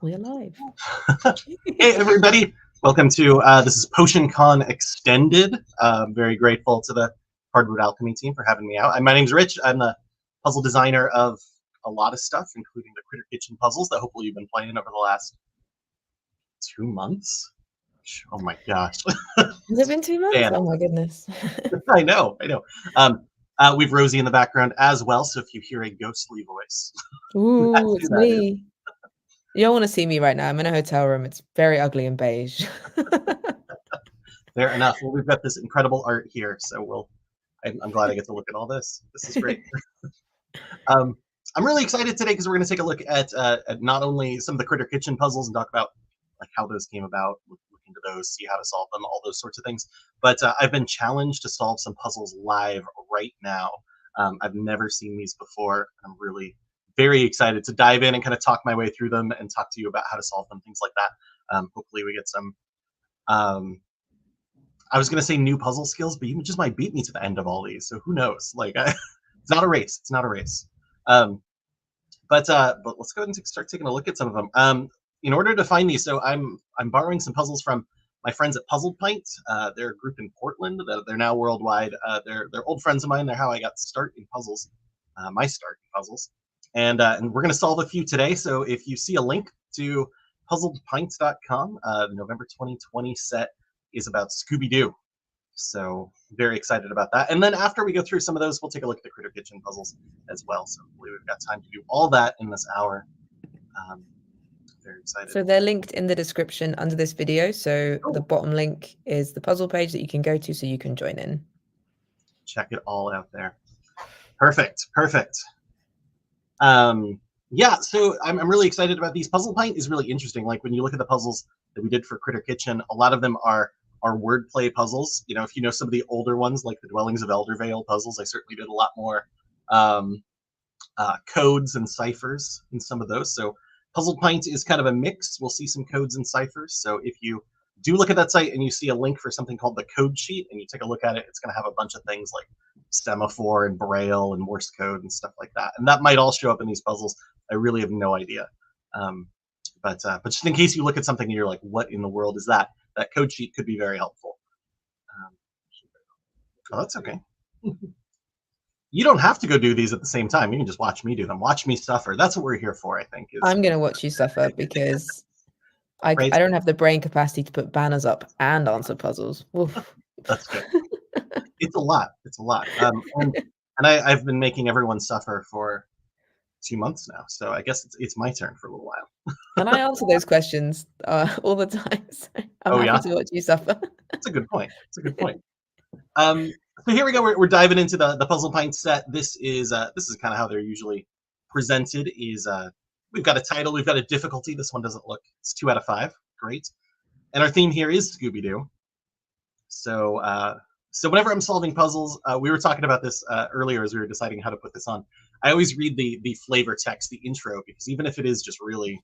We're live. Hey, everybody. Welcome to this is Potion Con Extended. Very grateful to the Cardboard Alchemy team for having me out. My name's Rich. I'm the puzzle designer of a lot of stuff, including the Critter Kitchen puzzles that hopefully you've been playing over the last 2 months. Oh my gosh. Has it been 2 months? Man, Oh my goodness. I know. We've Rosie in the background as well, so if you hear a ghostly voice, Ooh, that's who it's that is. me. You don't want to see me right now. I'm in a hotel room. It's very ugly and beige. Fair enough. Well, we've got this incredible art here, so I'm glad I get to look at all this. This is great. I'm really excited today because we're going to take a look at not only some of the Critter Kitchen puzzles and talk about like how those came about, look into those, see how to solve them, all those sorts of things. But I've been challenged to solve some puzzles live right now. I've never seen these before. I'm really very excited to dive in and kind of talk my way through them and talk to you about how to solve them, things like that. Hopefully we get some I was gonna say new puzzle skills, but you just might beat me to the end of all these. So who knows? It's not a race. It's not a race. Um, but let's go ahead and start taking a look at some of them. In order to find these, so I'm borrowing some puzzles from my friends at Puzzle Pint. They're a group in Portland. They're now worldwide. They're old friends of mine. They're how I got start in puzzles, my start in puzzles. And we're gonna solve a few today. So if you see a link to puzzledpints.com, November 2020 set is about Scooby-Doo. So very excited about that. And then after we go through some of those, we'll take a look at the Critter Kitchen puzzles as well. So hopefully we've got time to do all that in this hour. Very excited. So they're linked in the description under this video. So the bottom link is the puzzle page that you can go to so you can join in. Check it all out there. Perfect. Yeah, so I'm really excited about these. Puzzle Pint is really interesting. Like when you look at the puzzles that we did for Critter Kitchen, a lot of them are wordplay puzzles. You know, if you know some of the older ones, like the Dwellings of Eldervale puzzles, I certainly did a lot more codes and ciphers in some of those. So Puzzle Pint is kind of a mix. We'll see some codes and ciphers. So if you do look at that site and you see a link for something called the code sheet and you take a look at it, it's going to have a bunch of things like semaphore and braille and Morse code and stuff like that. And that might all show up in these puzzles. I really have no idea. But just in case you look at something and you're like, what in the world is that? That code sheet could be very helpful. Oh, that's okay. You don't have to go do these at the same time. You can just watch me do them. Watch me suffer. That's what we're here for, I think. I'm going to watch you suffer because I don't have the brain capacity to put banners up and answer puzzles. Oof. That's good. It's a lot. And I've been making everyone suffer for 2 months now. So I guess it's my turn for a little while. And I answer those questions all the time. So I'm happy to watch you suffer. That's a good point. So here we go. We're diving into the Puzzle Pint set. This is kind of how they're usually presented. We've got a title, we've got a difficulty. This one doesn't look. It's 2 out of 5. Great. And our theme here is Scooby-Doo. So whenever I'm solving puzzles, we were talking about this earlier as we were deciding how to put this on. I always read the flavor text, the intro, because even if it is just really,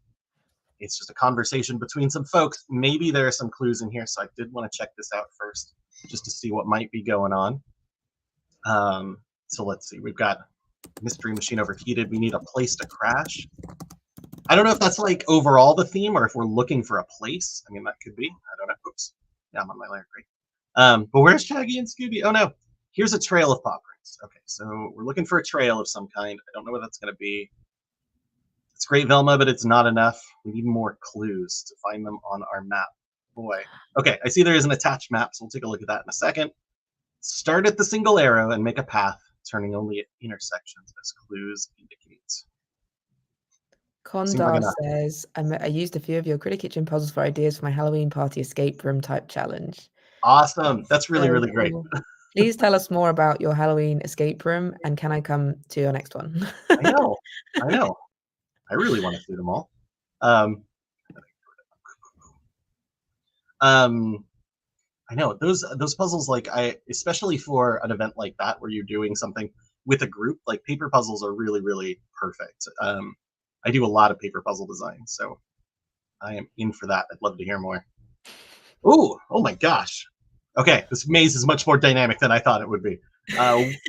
it's just a conversation between some folks, maybe there are some clues in here. So I did want to check this out first, just to see what might be going on. So let's see. We've got Mystery Machine overheated. We need a place to crash. I don't know if that's like overall the theme or if we're looking for a place. I mean, that could be. I don't know. Oops. Yeah, I'm on my layer. Great. But where's Shaggy and Scooby? Oh, no. Here's a trail of paw prints. Okay, so we're looking for a trail of some kind. I don't know what that's going to be. It's great, Velma, but it's not enough. We need more clues to find them on our map. Boy. Okay, I see there is an attached map, so we'll take a look at that in a second. Start at the single arrow and make a path, turning only at intersections as clues indicate. Condar says, I used a few of your Critter Kitchen puzzles for ideas for my Halloween party escape room type challenge. Awesome. That's really, really great. Please tell us more about your Halloween escape room, and can I come to your next one? I know. I really want to see them all. I know those puzzles, like especially for an event like that where you're doing something with a group, like paper puzzles are really, really perfect. I do a lot of paper puzzle design, so I am in for that. I'd love to hear more. Oh my gosh. Okay, this maze is much more dynamic than I thought it would be.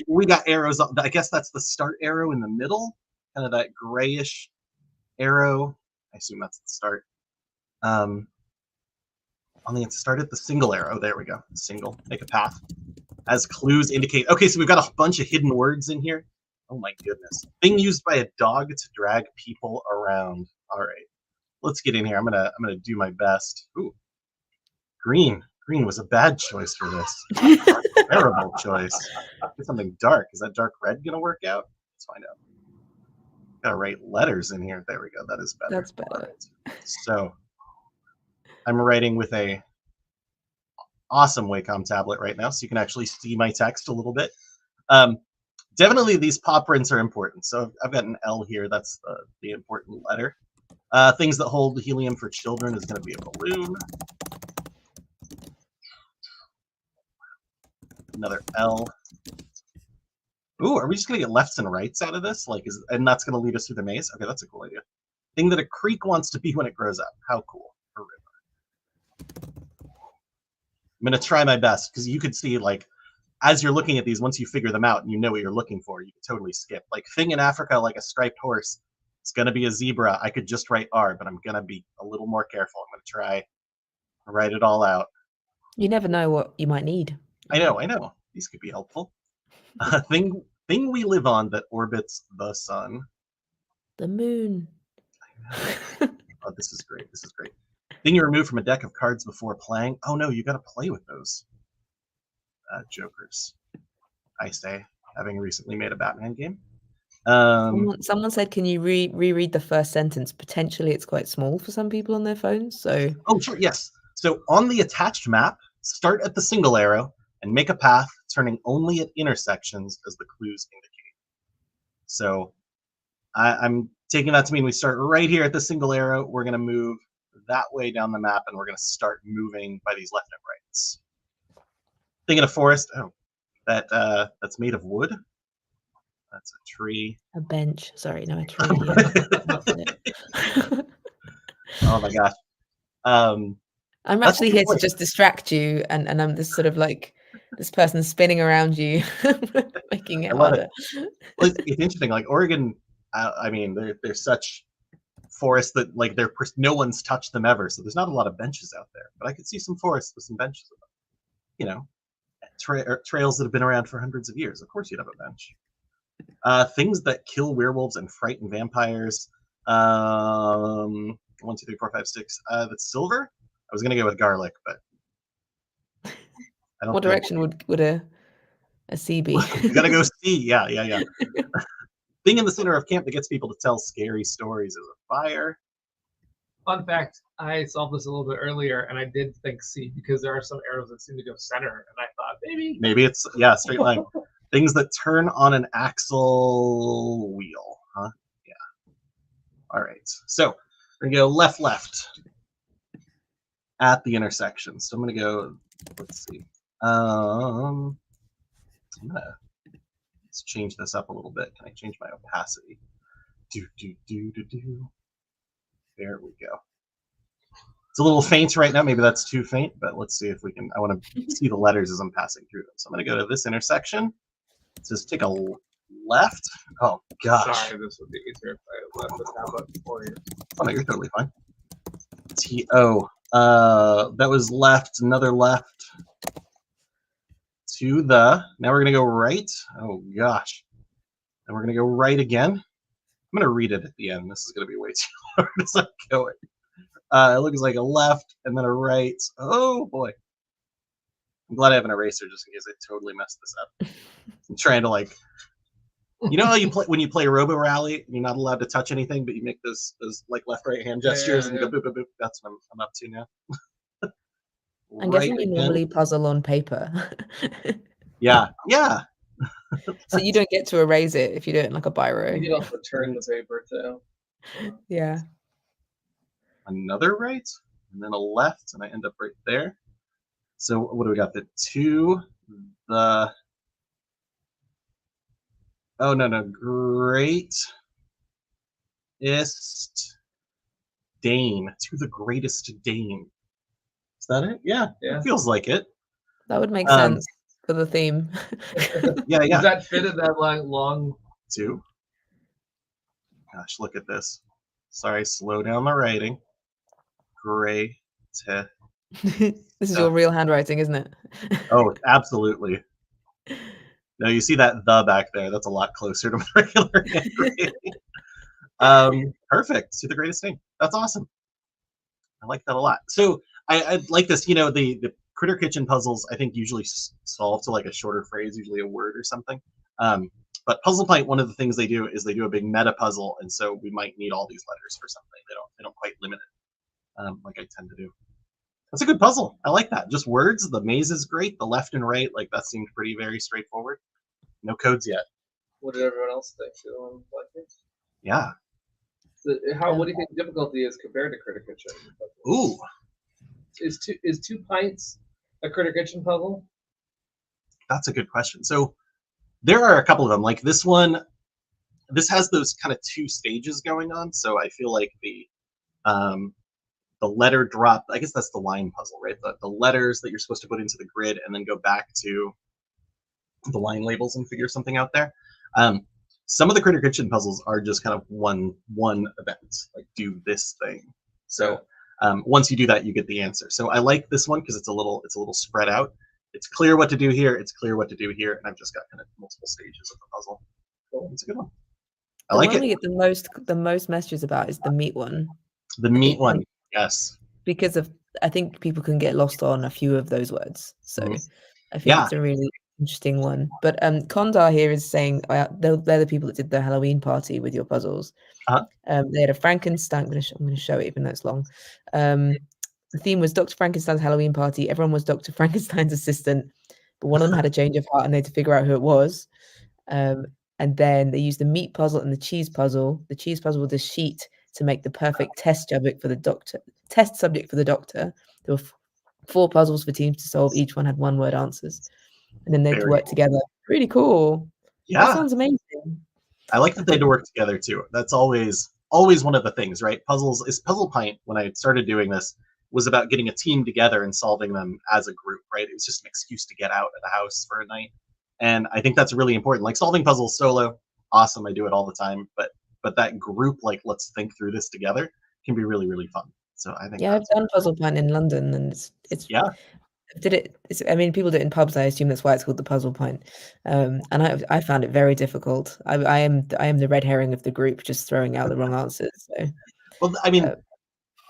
We got arrows. I guess that's the start arrow in the middle, kind of that grayish arrow. I assume that's the start. Only it's start at the single arrow. There we go. Single. Make a path. As clues indicate. Okay, so we've got a bunch of hidden words in here. Oh my goodness. Thing used by a dog to drag people around. All right. Let's get in here. I'm gonna do my best. Ooh. Green. Green was a bad choice for this. Terrible choice. Get something dark. Is that dark red gonna work out? Let's find out. Gotta write letters in here. There we go. That is better. That's better. Right. So I'm writing with a awesome Wacom tablet right now, so you can actually see my text a little bit. Definitely these paw prints are important. So I've got an L here. That's the important letter. Things that hold helium for children is going to be a balloon. Another L. Ooh, are we just going to get lefts and rights out of this? And that's going to lead us through the maze? Okay, that's a cool idea. Thing that a creek wants to be when it grows up. How cool. A river. I'm going to try my best, because you could see, as you're looking at these, once you figure them out and you know what you're looking for, you can totally skip. Thing in Africa, like a striped horse, it's going to be a zebra. I could just write R, but I'm going to be a little more careful. I'm going to try to write it all out. You never know what you might need. I know. These could be helpful. Thing we live on that orbits the sun. The moon. Oh, this is great. Thing you remove from a deck of cards before playing. Oh no, you got to play with those. Jokers, I say, having recently made a Batman game. Someone said, can you reread the first sentence? Potentially it's quite small for some people on their phones. So. Oh, sure, yes. So on the attached map, start at the single arrow and make a path, turning only at intersections as the clues indicate. So I'm taking that to mean we start right here at the single arrow. We're going to move that way down the map, and we're going to start moving by these left and rights. Thing in a forest. Oh, that's made of wood. That's a tree. A bench. Sorry, no, a tree. Yeah. Oh my gosh. I'm actually here to just distract you, and I'm this sort of this person spinning around you, making it harder. Well, it's interesting. Oregon, I mean, they're such forests that no one's touched them ever, so there's not a lot of benches out there. But I could see some forests with some benches. Trails that have been around for hundreds of years. Of course, you'd have a bench. Things that kill werewolves and frighten vampires. 1, 2, 3, 4, 5, 6. That's silver. I was gonna go with garlic, but I don't. What direction would a C be? You gotta go C. Yeah. Thing in the center of camp that gets people to tell scary stories is a fire. Fun fact, I solved this a little bit earlier, and I did think C, because there are some arrows that seem to go center, and I thought maybe it's straight line. Things that turn on an axle wheel, huh? Yeah. All right, so we're gonna go left at the intersection. So I'm gonna go. Let's see. Let's change this up a little bit. Can I change my opacity? Do. There we go. It's a little faint right now. Maybe that's too faint, but let's see if we can. I want to see the letters as I'm passing through them. So I'm going to go to this intersection. It says take a left. Oh, gosh. Sorry, this would be easier if I left the tablet for you. Oh, no, you're totally fine. T-O. That was left. Another left. To the. Now we're going to go right. Oh, gosh. And we're going to go right again. I'm going to read it at the end. This is going to be way too hard as I'm going. It looks like a left and then a right. Oh, boy. I'm glad I have an eraser just in case I totally messed this up. I'm trying to you know how you play when you play Robo Rally, you're not allowed to touch anything, but you make those left right hand gestures and go boop boop boop. That's what I'm up to now. I'm guessing you normally puzzle on paper. Yeah. So you don't get to erase it if you do it in a biro. You can also turn the paper too. Yeah. Another right and then a left, and I end up right there. So what do we got? The two, the greatest Dane. To the greatest Dane. Is that it? Yeah. It feels like it. That would make sense for the theme. Yeah. Does that fit in that long? Two. Gosh, look at this. Sorry, slow down the writing. Great. This is your real handwriting, isn't it? Oh, absolutely. No, you see that "the" back there? That's a lot closer to my regular handwriting. Perfect. To the greatest thing. That's awesome. I like that a lot. So I like this. The Critter Kitchen puzzles, I think, usually solve to like a shorter phrase, usually a word or something. But Puzzle Pint, one of the things they do is they do a big meta puzzle, and so we might need all these letters for something. They don't quite limit it, like I tend to do. That's a good puzzle. I like that. Just words. The maze is great. The left and right, like that seemed very straightforward. No codes yet. What did everyone else think? Like it? Yeah. So what do you think the difficulty is compared to Critter Kitchen? Ooh. Is 2 pints a Critter Kitchen puzzle? That's a good question. So there are a couple of them. Like this one, this has those kind of 2 stages going on. So I feel like the letter drop, I guess that's the line puzzle, right? The letters that you're supposed to put into the grid and then go back to the line labels and figure something out there. Some of the Critter Kitchen puzzles are just kind of one event, like do this thing. So once you do that, you get the answer. So I like this one because it's a little spread out. It's clear what to do here. It's clear what to do here, and I've just got kind of multiple stages of the puzzle. Cool. It's a good one. I like it. The one we get the most messages about is the meat one. The meat one, yes. Because I think people can get lost on a few of those words. So I think it's a really interesting one. But Kondar here is saying they're the people that did the Halloween party with your puzzles. They had a Frankenstein. I'm going to show it even though it's long. The theme was Dr. Frankenstein's Halloween party. Everyone was Dr. Frankenstein's assistant, but one of them had a change of heart and they had to figure out who it was. And then they used the meat puzzle and the cheese puzzle. The cheese puzzle with a sheet to make the perfect test subject for the doctor. There were 4 puzzles for teams to solve. Each one had 1-word answers, and then they had to work together. Really cool. Yeah, that sounds amazing. I like that they had to work together too. That's always one of the things, right? Puzzle Pint, when I started doing this, was about getting a team together and solving them as a group, right? It was just an excuse to get out of the house for a night, and I think that's really important. Like solving puzzles solo, awesome. I do it all the time, but that group, like, let's think through this together, can be really fun. So I think I've done Puzzle Pint in London, and it's I mean, people do it in pubs. I assume that's why it's called the Puzzle Pint. And I found it very difficult. I am the red herring of the group, just throwing out the wrong answers. So. Well, I mean,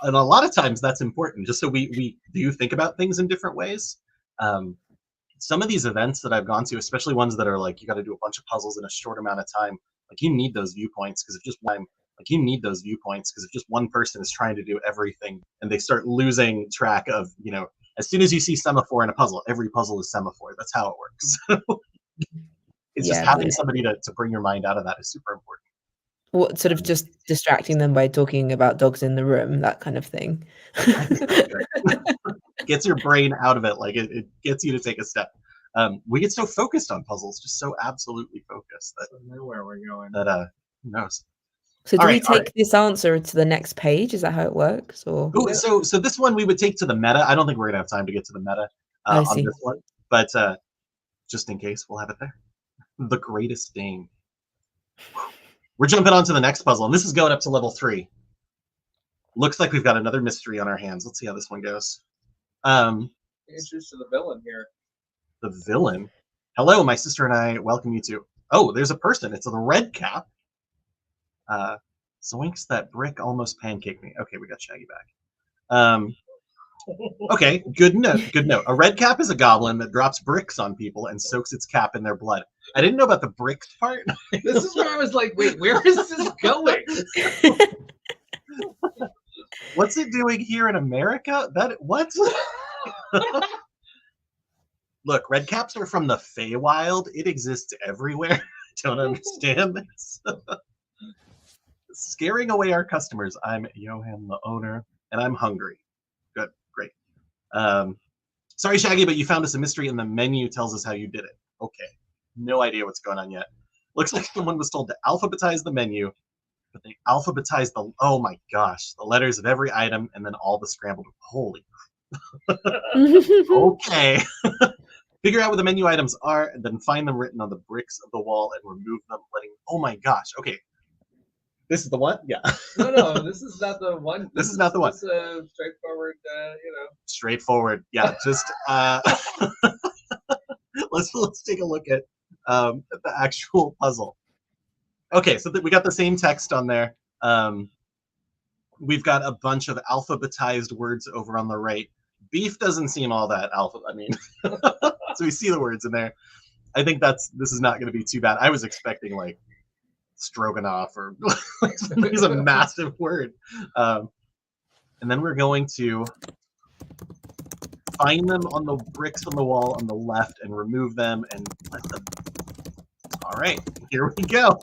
and a lot of times that's important, just so we do think about things in different ways. Some of these events that I've gone to, especially ones that are like you got to do a bunch of puzzles in a short amount of time, like you need those viewpoints because if just one person is trying to do everything and they start losing track of, as soon as you see semaphore in a puzzle, every puzzle is semaphore. That's how it works. It's just having somebody to bring your mind out of that is super important. What sort of just distracting them by talking about dogs in the room, that kind of thing. Gets your brain out of it, like it gets you to take a step. We get so focused on puzzles, just so absolutely focused that I know where we're going. That who knows? So do we take this answer to the next page? Is that how it works? Or so this one we would take to the meta. I don't think we're gonna have time to get to the meta on this one, but just in case, we'll have it there. The Greatest Dane. We're jumping on to the next puzzle, and this is going up to level 3. Looks like we've got another mystery on our hands. Let's see how this one goes. Introduced to the villain here. The villain. Hello, my sister and I welcome you to. Oh, there's a person. It's the red cap. Zoinks, that brick almost pancaked me. Okay, we got Shaggy back. Okay, good note. A red cap is a goblin that drops bricks on people and soaks its cap in their blood. I didn't know about the bricks part. This is where I was like, wait, where is this going? What's it doing here in America? What? Look, red caps are from the Feywild. It exists everywhere. Don't understand this. Scaring away our customers. I'm Johan, the owner, and I'm hungry. Good, great. Sorry, Shaggy, but you found us a mystery, and the menu tells us how you did it. Okay, no idea what's going on yet. Looks like someone was told to alphabetize the menu, but they alphabetized oh my gosh, the letters of every item, and then all the scrambled. Holy. Okay. Figure out what the menu items are, and then find them written on the bricks of the wall and remove them, oh my gosh, okay. This is the one? Yeah. No, this is not the one. This is not the one. This is a straightforward, Straightforward. Yeah, just let's take a look at the actual puzzle. Okay, so we got the same text on there. We've got a bunch of alphabetized words over on the right. Beef doesn't seem all that alpha. I mean, so we see the words in there. I think this is not going to be too bad. I was expecting like stroganoff or there's a massive word. And then we're going to find them on the bricks on the wall on the left and remove them and let them. All right, here we go.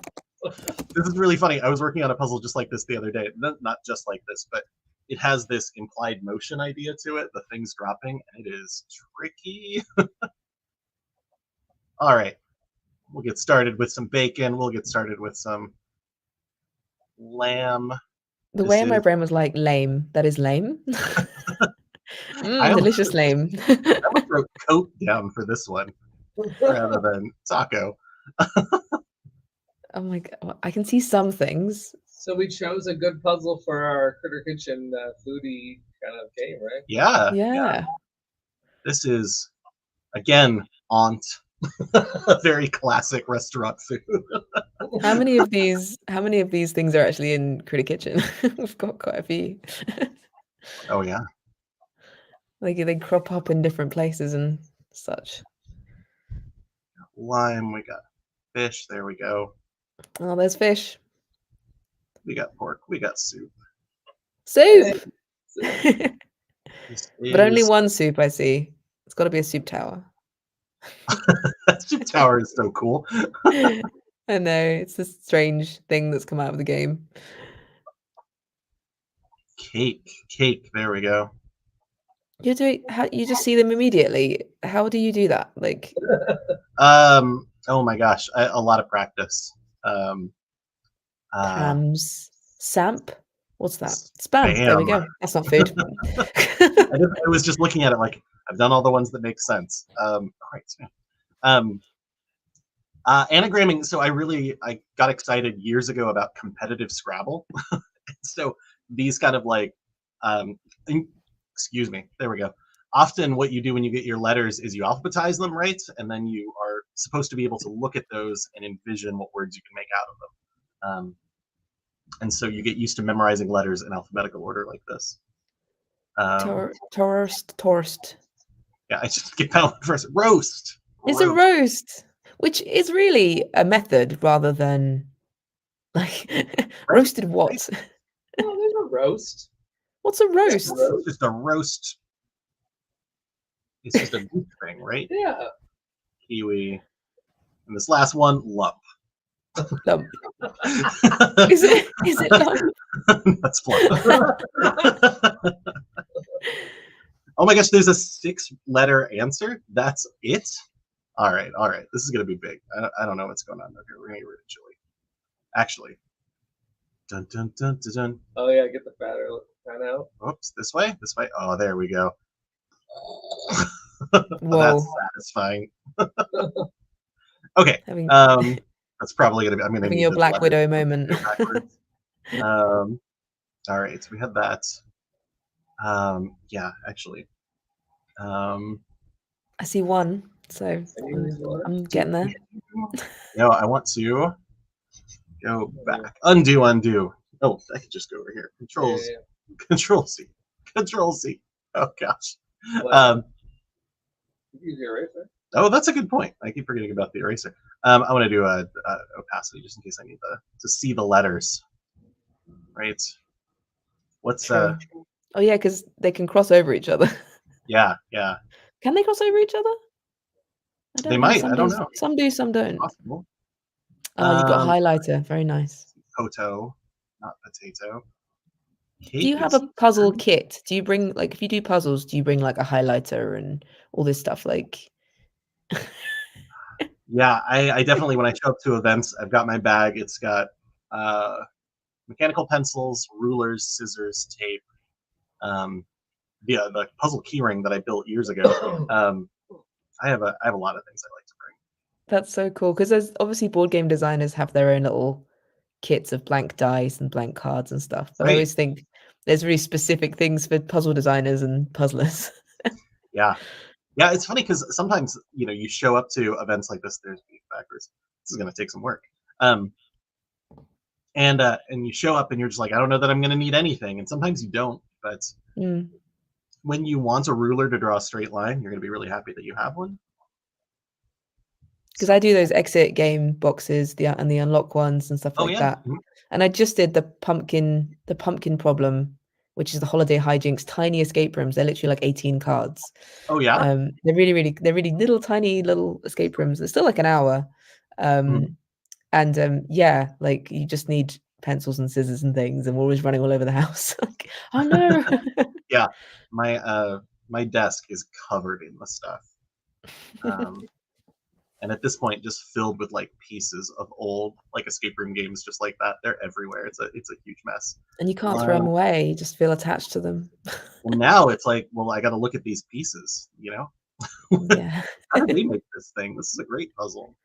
This is really funny. I was working on a puzzle just like this the other day. Not just like this, but it has this implied motion idea to it, the things dropping, and it is tricky. All right, we'll get started with some bacon. We'll get started with some lamb. The way my brain was like, lame. That is lame. Delicious lame. I would throw coat down for this one rather than taco. Oh my god, I can see some things. So we chose a good puzzle for our Critter Kitchen foodie kind of game, right? Yeah. This is, again, Aunt. A very classic restaurant food. How many of these things are actually in Critter Kitchen? We've got quite a few. Oh yeah. Like they crop up in different places and such. Lime, we got fish, there we go. Oh, there's fish. We got pork, we got soup. Soup! But only one soup, I see. It's got to be a soup tower. That soup tower is so cool. I know, it's this strange thing that's come out of the game. Cake, there we go. You just see them immediately. How do you do that? Like, oh my gosh, a lot of practice. Hams, samp. What's that? Spam. Bam. There we go. That's not food. I was just looking at it like I've done all the ones that make sense. Anagramming. So I got excited years ago about competitive Scrabble. So these kind of like, excuse me, there we go. Often what you do when you get your letters is you alphabetize them, right? And then you are supposed to be able to look at those and envision what words you can make out of them. And so you get used to memorizing letters in alphabetical order like this. Tourist. Yeah, I just get that one first. Roast. It's a roast, which is really a method rather than like roasted what? Oh, there's a roast. What's a roast? It's just a roast. It's just a meat thing, right? Yeah. Kiwi. And this last one, lump. Lump. Is it lump? That's plump. Oh my gosh, there's a 6-letter answer. That's it. All right. This is gonna be big. I don't know what's going on over here. We're gonna get rid of chili. Actually. Dun dun dun dun dun. Oh yeah, get the fatter pan out. Oops, this way. Oh, there we go. Whoa. That's satisfying. Okay. That's probably gonna be. I'm gonna having your Black Widow moment. All right, so we had that. Yeah, actually. I see one, so I'm getting there. No, I want to go back. Undo. Oh, I could just go over here. Control C. Oh gosh. Use the eraser. Oh, that's a good point. I keep forgetting about the eraser. I want to do a opacity just in case I need to see the letters. Right. What's Oh yeah, because they can cross over each other. Yeah. Can they cross over each other? They might. I don't know. Some do, some don't. Possible. Oh, you've got a highlighter. Very nice. Poto, not potato. Do you have a puzzle kit? Do you bring, like, if you do puzzles, do you bring like a highlighter and all this stuff? Like, yeah, I definitely, when I show up to events, I've got my bag. It's got mechanical pencils, rulers, scissors, tape. The puzzle keyring that I built years ago. I have a lot of things I like to bring. That's so cool, because there's obviously board game designers have their own little kits of blank dice and blank cards and stuff. But I Right. always think there's really specific things for puzzle designers and puzzlers. Yeah. Yeah, it's funny because sometimes, you show up to events like this, there's being backwards. This is going to take some work. And you show up and you're just like, I don't know that I'm going to need anything. And sometimes you don't. But when you want a ruler to draw a straight line, you're going to be really happy that you have one. Because I do those exit game boxes, and the unlock ones and stuff like that. Mm-hmm. And I just did the pumpkin problem, which is the holiday hijinks tiny escape rooms. They're literally like 18 cards. Oh yeah. They're really little tiny little escape rooms. It's still like an hour. And yeah, like you just need pencils and scissors and things, and we're always running all over the house. Like, oh no. Yeah, my desk is covered in the stuff. And at this point, just filled with like pieces of old like escape room games, just like that. They're everywhere. It's a huge mess. And you can't throw them away. You just feel attached to them. Well, now it's like, well, I got to look at these pieces. Yeah. How did they make this thing? This is a great puzzle.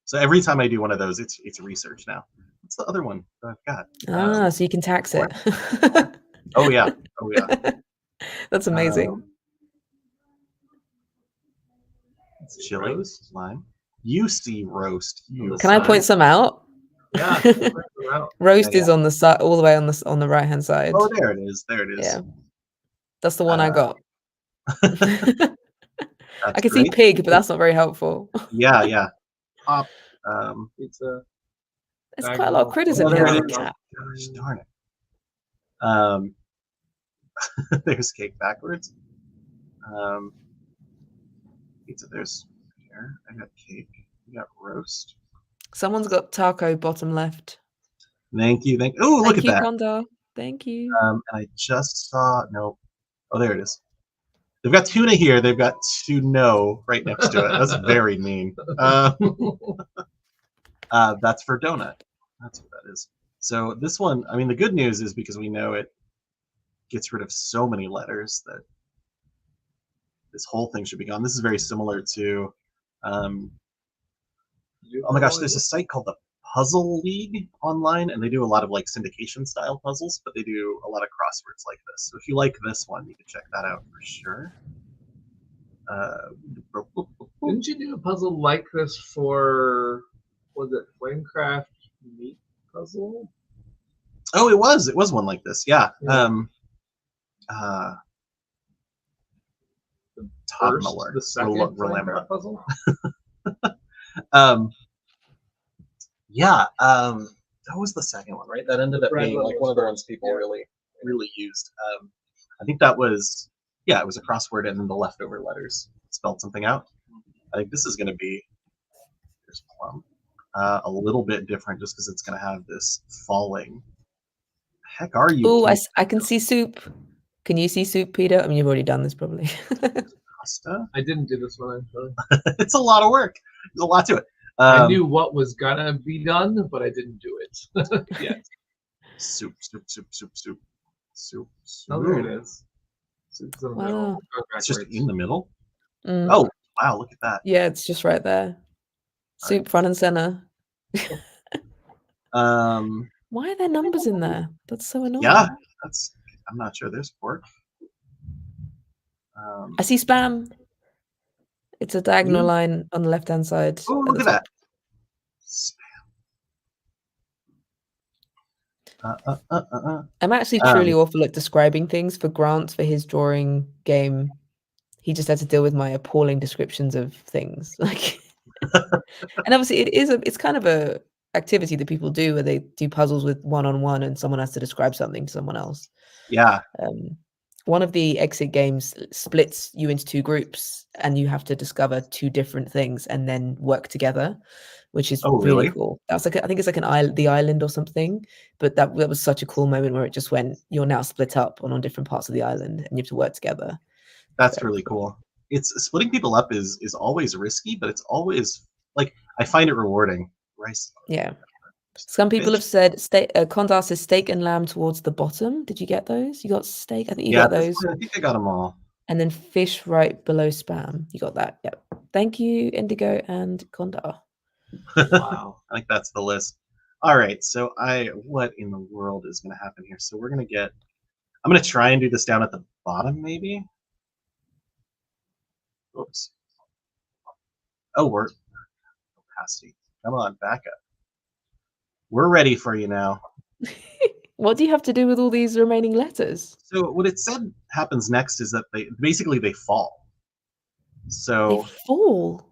So every time I do one of those, it's research now. What's the other one that I've got? So you can tax it. Oh yeah. That's amazing. It's Chili's lime. You see roast. Can I point some out? Yeah. Roast is on the side, all the way on the right hand side. Oh, there it is. Yeah, that's the one I got. I can great. see pig, but that's not very helpful. Yeah. Pop. Pizza. There's quite a lot of critters in there here. it is. Gosh darn it. There's cake backwards. Pizza. There's here. I got cake. You got roast. Someone's got taco bottom left. Thank you. Oh, look at that. Condor. Thank you. And I just saw no. Oh, there it is. They've got tuna here. They've got tuno right next to it. That's very mean. That's for donut. That's what that is. So this one, I mean, the good news is because we know it gets rid of so many letters that this whole thing should be gone. This is very similar to, oh my gosh, there's a site called the Puzzle League online, and they do a lot of like syndication style puzzles, but they do a lot of crosswords like this. So if you like this one, you can check that out for sure. Didn't you do a puzzle like this for, was it Flamecraft Meat Puzzle? Oh, it was one like this. Yeah. The second Flamecraft puzzle. Yeah, that was the second one, right? That ended up being like one of the ones people really used. I think that was, it was a crossword and then the leftover letters spelled something out. I think this is going to be, here's plum, a little bit different just because it's going to have this falling. Heck are you? Oh, I can see soup. Can you see soup, Peter? I mean, you've already done this probably. Pasta? I didn't do this one, actually. It's a lot of work. There's a lot to it. I knew what was gonna be done, but I didn't do it yet. Soup. Oh, there it is. Soup's in the middle. It's just in the middle? Mm. Oh, wow, look at that. Yeah, it's just right there. Soup front and center. Why are there numbers in there? That's so annoying. Yeah, I'm not sure. There's pork. I see spam. It's a diagonal line on the left-hand side. Oh, look at that. Spam. I'm actually truly awful at describing things. For Grant, for his drawing game, he just had to deal with my appalling descriptions of things. Like, and obviously it's kind of a activity that people do where they do puzzles with one-on-one and someone has to describe something to someone else. Yeah. One of the exit games splits you into two groups and you have to discover two different things and then work together, which is really cool. That was like, I think it's like the island or something, but that was such a cool moment where it just went, you're now split up on different parts of the island and you have to work together. That's really cool. It's splitting people up is always risky, but it's always like, I find it rewarding. Rice. Yeah. Some people have said Condar says steak and lamb towards the bottom. Did you get those? You got steak? I think you got those. I think I got them all. And then fish right below spam. You got that. Yep. Thank you, Indigo and Condar. Wow. I think that's the list. All right, so what in the world is going to happen here? So we're going to get, I'm going to try and do this down at the bottom, maybe. Oops. Oh, we're opacity. Come on, back up. We're ready for you now. What do you have to do with all these remaining letters? So what it said happens next is that they fall. So They fall.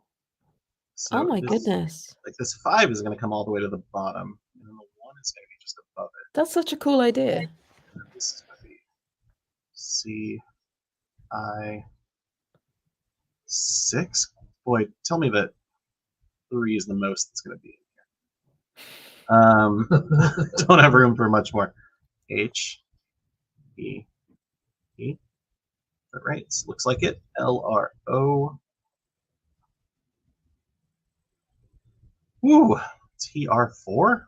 So oh my this, goodness. Like this 5 is going to come all the way to the bottom, and then the 1 is going to be just above it. That's such a cool idea. And then this is going to be C-I-6. Boy, tell me that 3 is the most that's going to be in here. Don't have room for much more. H-E-E. Is that right? Looks like it. L-R-O. Ooh, TR4?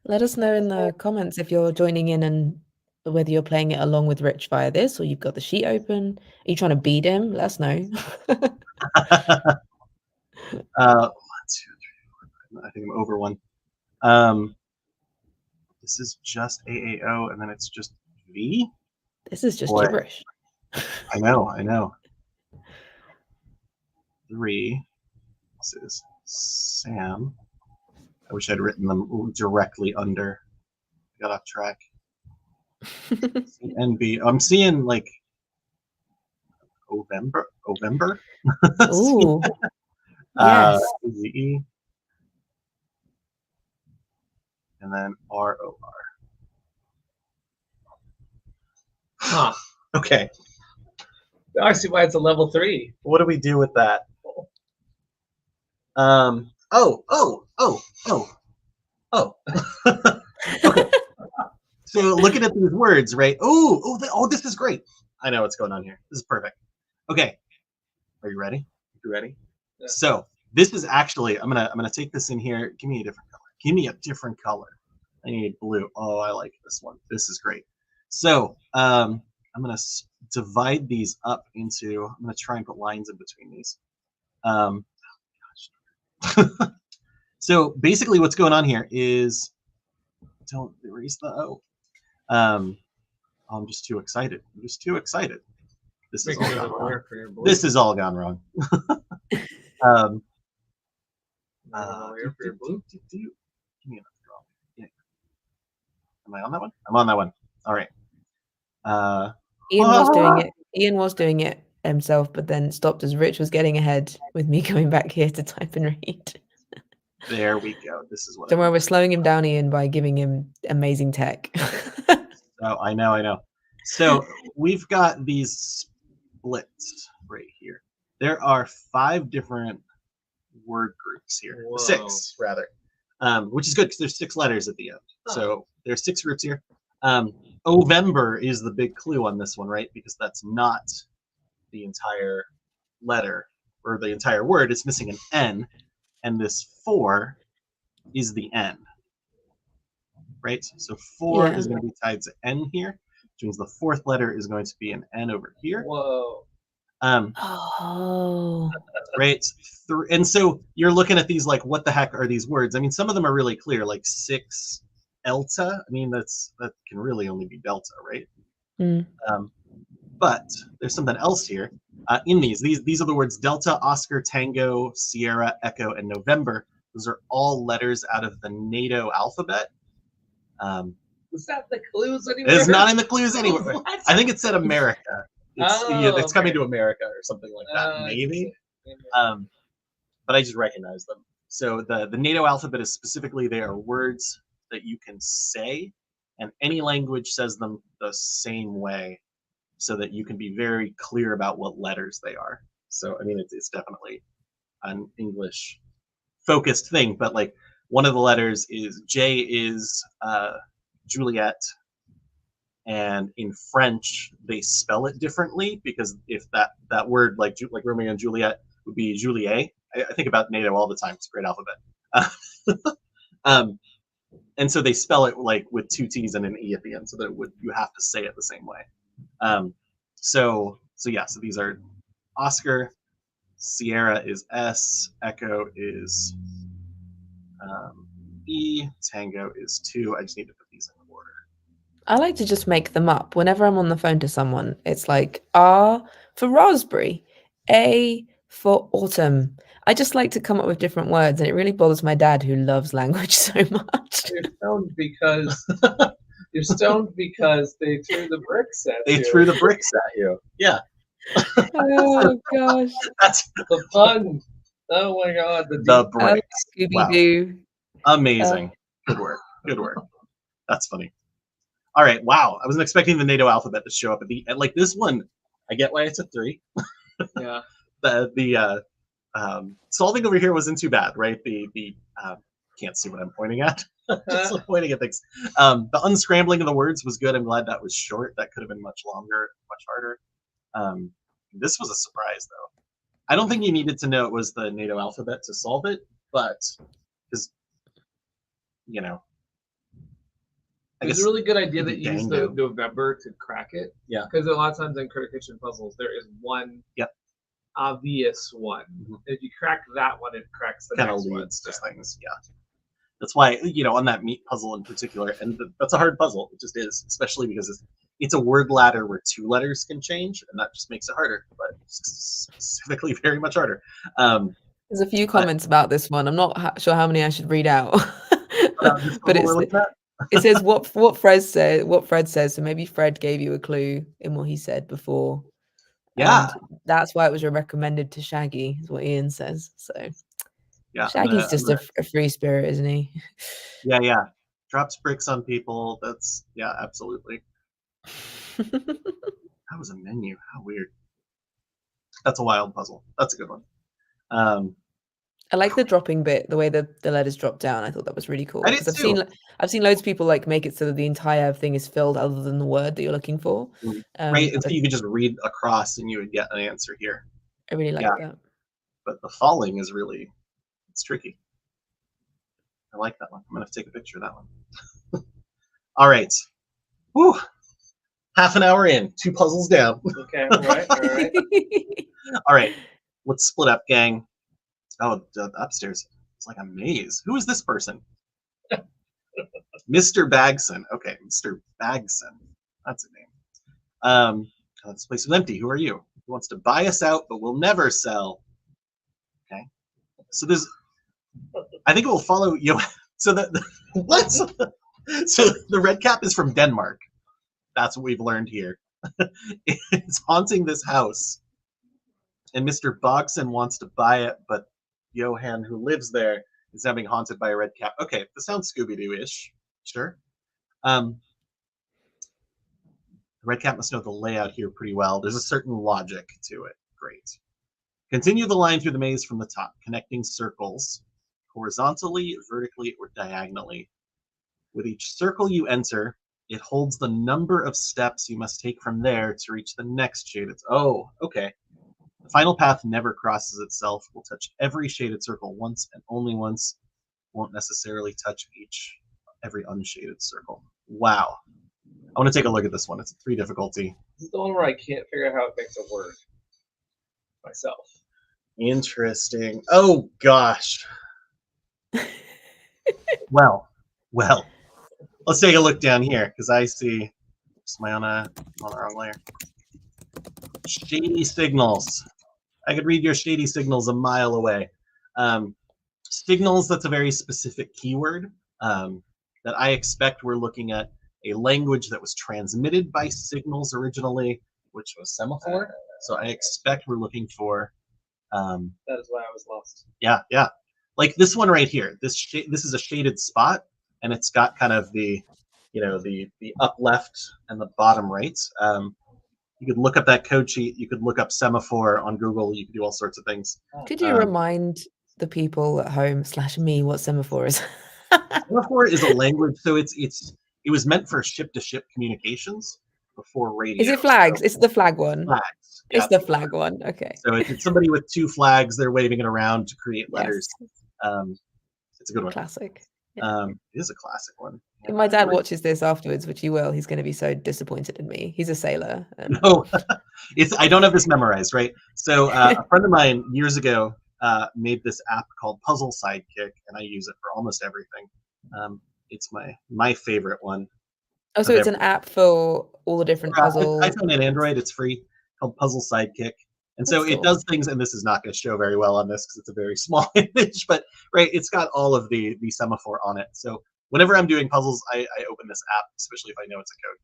Let us know in the comments if you're joining in and whether you're playing it along with Rich via this or you've got the sheet open. Are you trying to beat him? Let us know. 1, 2, 3, 4, 5. I think I'm over 1. This is just AAO, and then it's just V? This is just Boy. gibberish. I know. 3. This is Sam. I wish I'd written them directly under. I got off track. NB. I'm seeing like November. Ooh. Yes. E. And then ROR. Huh. Okay. I see why it's a level 3. What do we do with that? Okay. So looking at these words, right? This is great. I know what's going on here. This is perfect. Okay. Are you ready? You ready? Yeah. So this is actually, I'm gonna take this in here. Give me a different color. Give me a different color. I need blue. Oh, I like this one. This is great. So I'm gonna divide these up into. I'm gonna try and put lines in between these. So basically, what's going on here is, don't erase the O. I'm just too excited. This is all gone wrong. This is all gone wrong. Give me another draw. Yeah. Am I on that one? I'm on that one. All right. Ian was doing it himself, but then stopped as Rich was getting ahead with me coming back here to type and read. There we go. This is what. Don't worry, we're slowing him down, Ian, by giving him amazing tech. Oh, I know. So we've got these splits right here. There are 5 different word groups here. Whoa. 6 rather, which is good because there's 6 letters at the end. Oh. So there's 6 groups here. Ovember is the big clue on this one, right? Because that's not the entire letter or the entire word. It's missing an N, and this 4 is the N. Right? So 4 is going to be tied to N here, which means the 4th letter is going to be an N over here. Whoa. Right? And so you're looking at these like, what the heck are these words? I mean, some of them are really clear, like 6 Elta. I mean, that can really only be Delta, right? But there's something else here in these. These are the words Delta, Oscar, Tango, Sierra, Echo, and November. Those are all letters out of the NATO alphabet. Was that the clues anywhere? It's not in the clues anywhere. What? I think it said America. It's coming to America or something like that, maybe. But I just recognize them. So the NATO alphabet is specifically, they are words that you can say, and any language says them the same way, so that you can be very clear about what letters they are. So I mean, it's definitely an English focused thing, but like one of the letters is J is Juliet, and in French they spell it differently because if that word like Romeo and Juliet would be Juliet. I think about NATO all the time. It's a great alphabet. And so they spell it like with 2 T's and an E at the end, so that you have to say it the same way. So these are Oscar, Sierra is S, Echo is E. Tango is 2. I just need to put these in order. I like to just make them up. Whenever I'm on the phone to someone, it's like R for raspberry, A for autumn. I just like to come up with different words, and it really bothers my dad, who loves language so much. You're stoned because they threw the bricks at you. They threw the bricks at you. Yeah. Oh gosh. That's the pun. Oh my god. the bricks. Scooby-Doo. Wow. Amazing. Good work. Good work. That's funny. All right. Wow. I wasn't expecting the NATO alphabet to show up at the end. Like this one, I get why it's a 3. Yeah. The solving over here wasn't too bad, right? The can't see what I'm pointing at. Just pointing at things. The unscrambling of the words was good. I'm glad that was short. That could have been much longer, much harder. This was a surprise, though. I don't think you needed to know it was the NATO alphabet to solve it, but because it's a really good idea that you use the Dango. November to crack it. Yeah. Because a lot of times in Critic Kitchen puzzles, there is one obvious one. Mm-hmm. If you crack that one, it cracks the kind of next one. leads to things. Yeah. That's why, on that meat puzzle in particular, and that's a hard puzzle. It just is, especially because it's a word ladder where 2 letters can change, and that just makes it harder, but specifically very much harder. There's a few comments about this one. I'm not sure how many I should read out. But it says what Fred says. So maybe Fred gave you a clue in what he said before. Yeah, and that's why it was recommended to Shaggy, is what Ian says. So yeah, Shaggy's just a free spirit, isn't he? Yeah. Drops bricks on people. That's absolutely. That was a menu. How weird. That's a wild puzzle. That's a good one. I like the dropping bit, the way the letters drop down. I thought that was really cool. I did too. I've seen loads of people make it so that the entire thing is filled other than the word that you're looking for. Right, and so you could just read across and you would get an answer here. I really like that. But the falling is it's tricky. I like that one. I'm gonna have to take a picture of that one. All right. Woo! Half an hour in, 2 puzzles down. Okay, all right. All right, let's split up, gang. Oh, upstairs. It's like a maze. Who is this person? Mr. Bagson. Okay, Mr. Bagson. That's a name. This place is empty. Who are you? Who wants to buy us out, but will never sell? Okay. So I think it will follow you. So what? So the red cap is from Denmark. That's what we've learned here. It's haunting this house. And Mr. Bogson wants to buy it, but Johan, who lives there, is now being haunted by a red cap. Okay, this sounds Scooby-Doo-ish. Sure. The red cap must know the layout here pretty well. There's a certain logic to it. Great. Continue the line through the maze from the top, connecting circles horizontally, vertically, or diagonally. With each circle you enter, it holds the number of steps you must take from there to reach the next shaded. Oh, okay. The final path never crosses itself. Will touch every shaded circle once and only once. Won't necessarily touch every unshaded circle. Wow. I want to take a look at this one. It's a 3 difficulty. This is the one where I can't figure out how it makes a word myself. Interesting. Oh gosh. Well. Let's take a look down here because I see. Am I on the wrong layer? Shady signals. I could read your shady signals a mile away. Signals, that's a very specific keyword that I expect we're looking at a language that was transmitted by signals originally, which was semaphore. So I expect we're looking for... that is why I was lost. Yeah. Like this one right here. This is a shaded spot, and it's got kind of the up left and the bottom right. You could look up that code sheet. You could look up semaphore on Google. You could do all sorts of things. Could you remind the people at home / me what semaphore is? Semaphore is a language, so it was meant for ship-to-ship communications before radio. Is it flags? So, it's the flag one. Flags. It's the flag one. Okay. So it's somebody with 2 flags. They're waving it around to create letters. Yes. It's a good one. Classic. It is a classic one. If my dad watches this afterwards, which he will, he's going to be so disappointed in me. He's a sailor. No, I don't have this memorized, right? So a friend of mine years ago made this app called Puzzle Sidekick, and I use it for almost everything. It's my favorite one. Oh, so it's an app for all the different puzzles. iPhone and Android. It's free, called Puzzle Sidekick. And so it does things, and this is not going to show very well on this because it's a very small image, but it's got all of the semaphore on it. So whenever I'm doing puzzles, I open this app, especially if I know it's a code.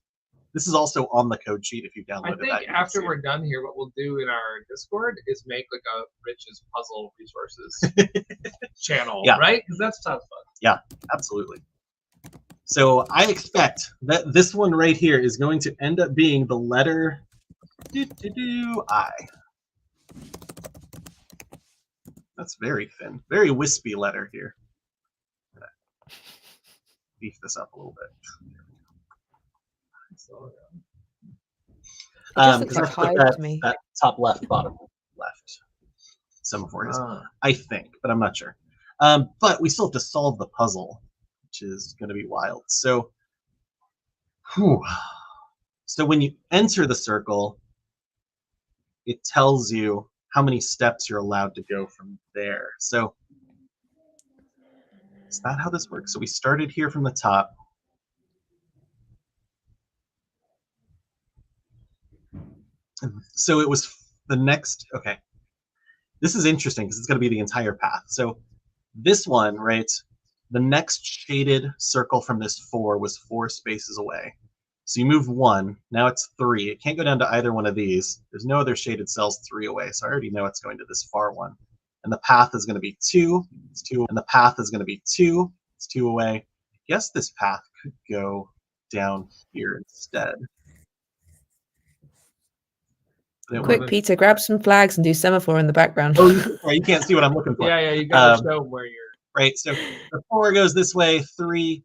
This is also on the code sheet if you download it. I think after we're done here, what we'll do in our Discord is make like a Rich's puzzle resources channel, right? Because that's tons of fun. Yeah, absolutely. So I expect that this one right here is going to end up being the letter I. That's very thin, very wispy letter here. Beef this up a little bit. That top left, bottom left semaphore is, I think, but I'm not sure. But we still have to solve the puzzle, which is going to be wild. So, so when you enter the circle, it tells you how many steps you're allowed to go from there. So is that how this works? So we started here from the top. So it was the next, okay. This is interesting because it's going to be the entire path. So this one, right, the next shaded circle from this 4 was 4 spaces away. So you move 1, now it's 3. It can't go down to either one of these. There's no other shaded cells 3 away, so I already know it's going to this far one. And the path is going to be 2, it's 2, and the path is going to be 2, it's 2 away. I guess this path could go down here instead. Quick, Peter, grab some flags and do semaphore in the background. Oh, you can't see what I'm looking for. Yeah, you gotta show where you're. Right, so the 4 goes this way, 3.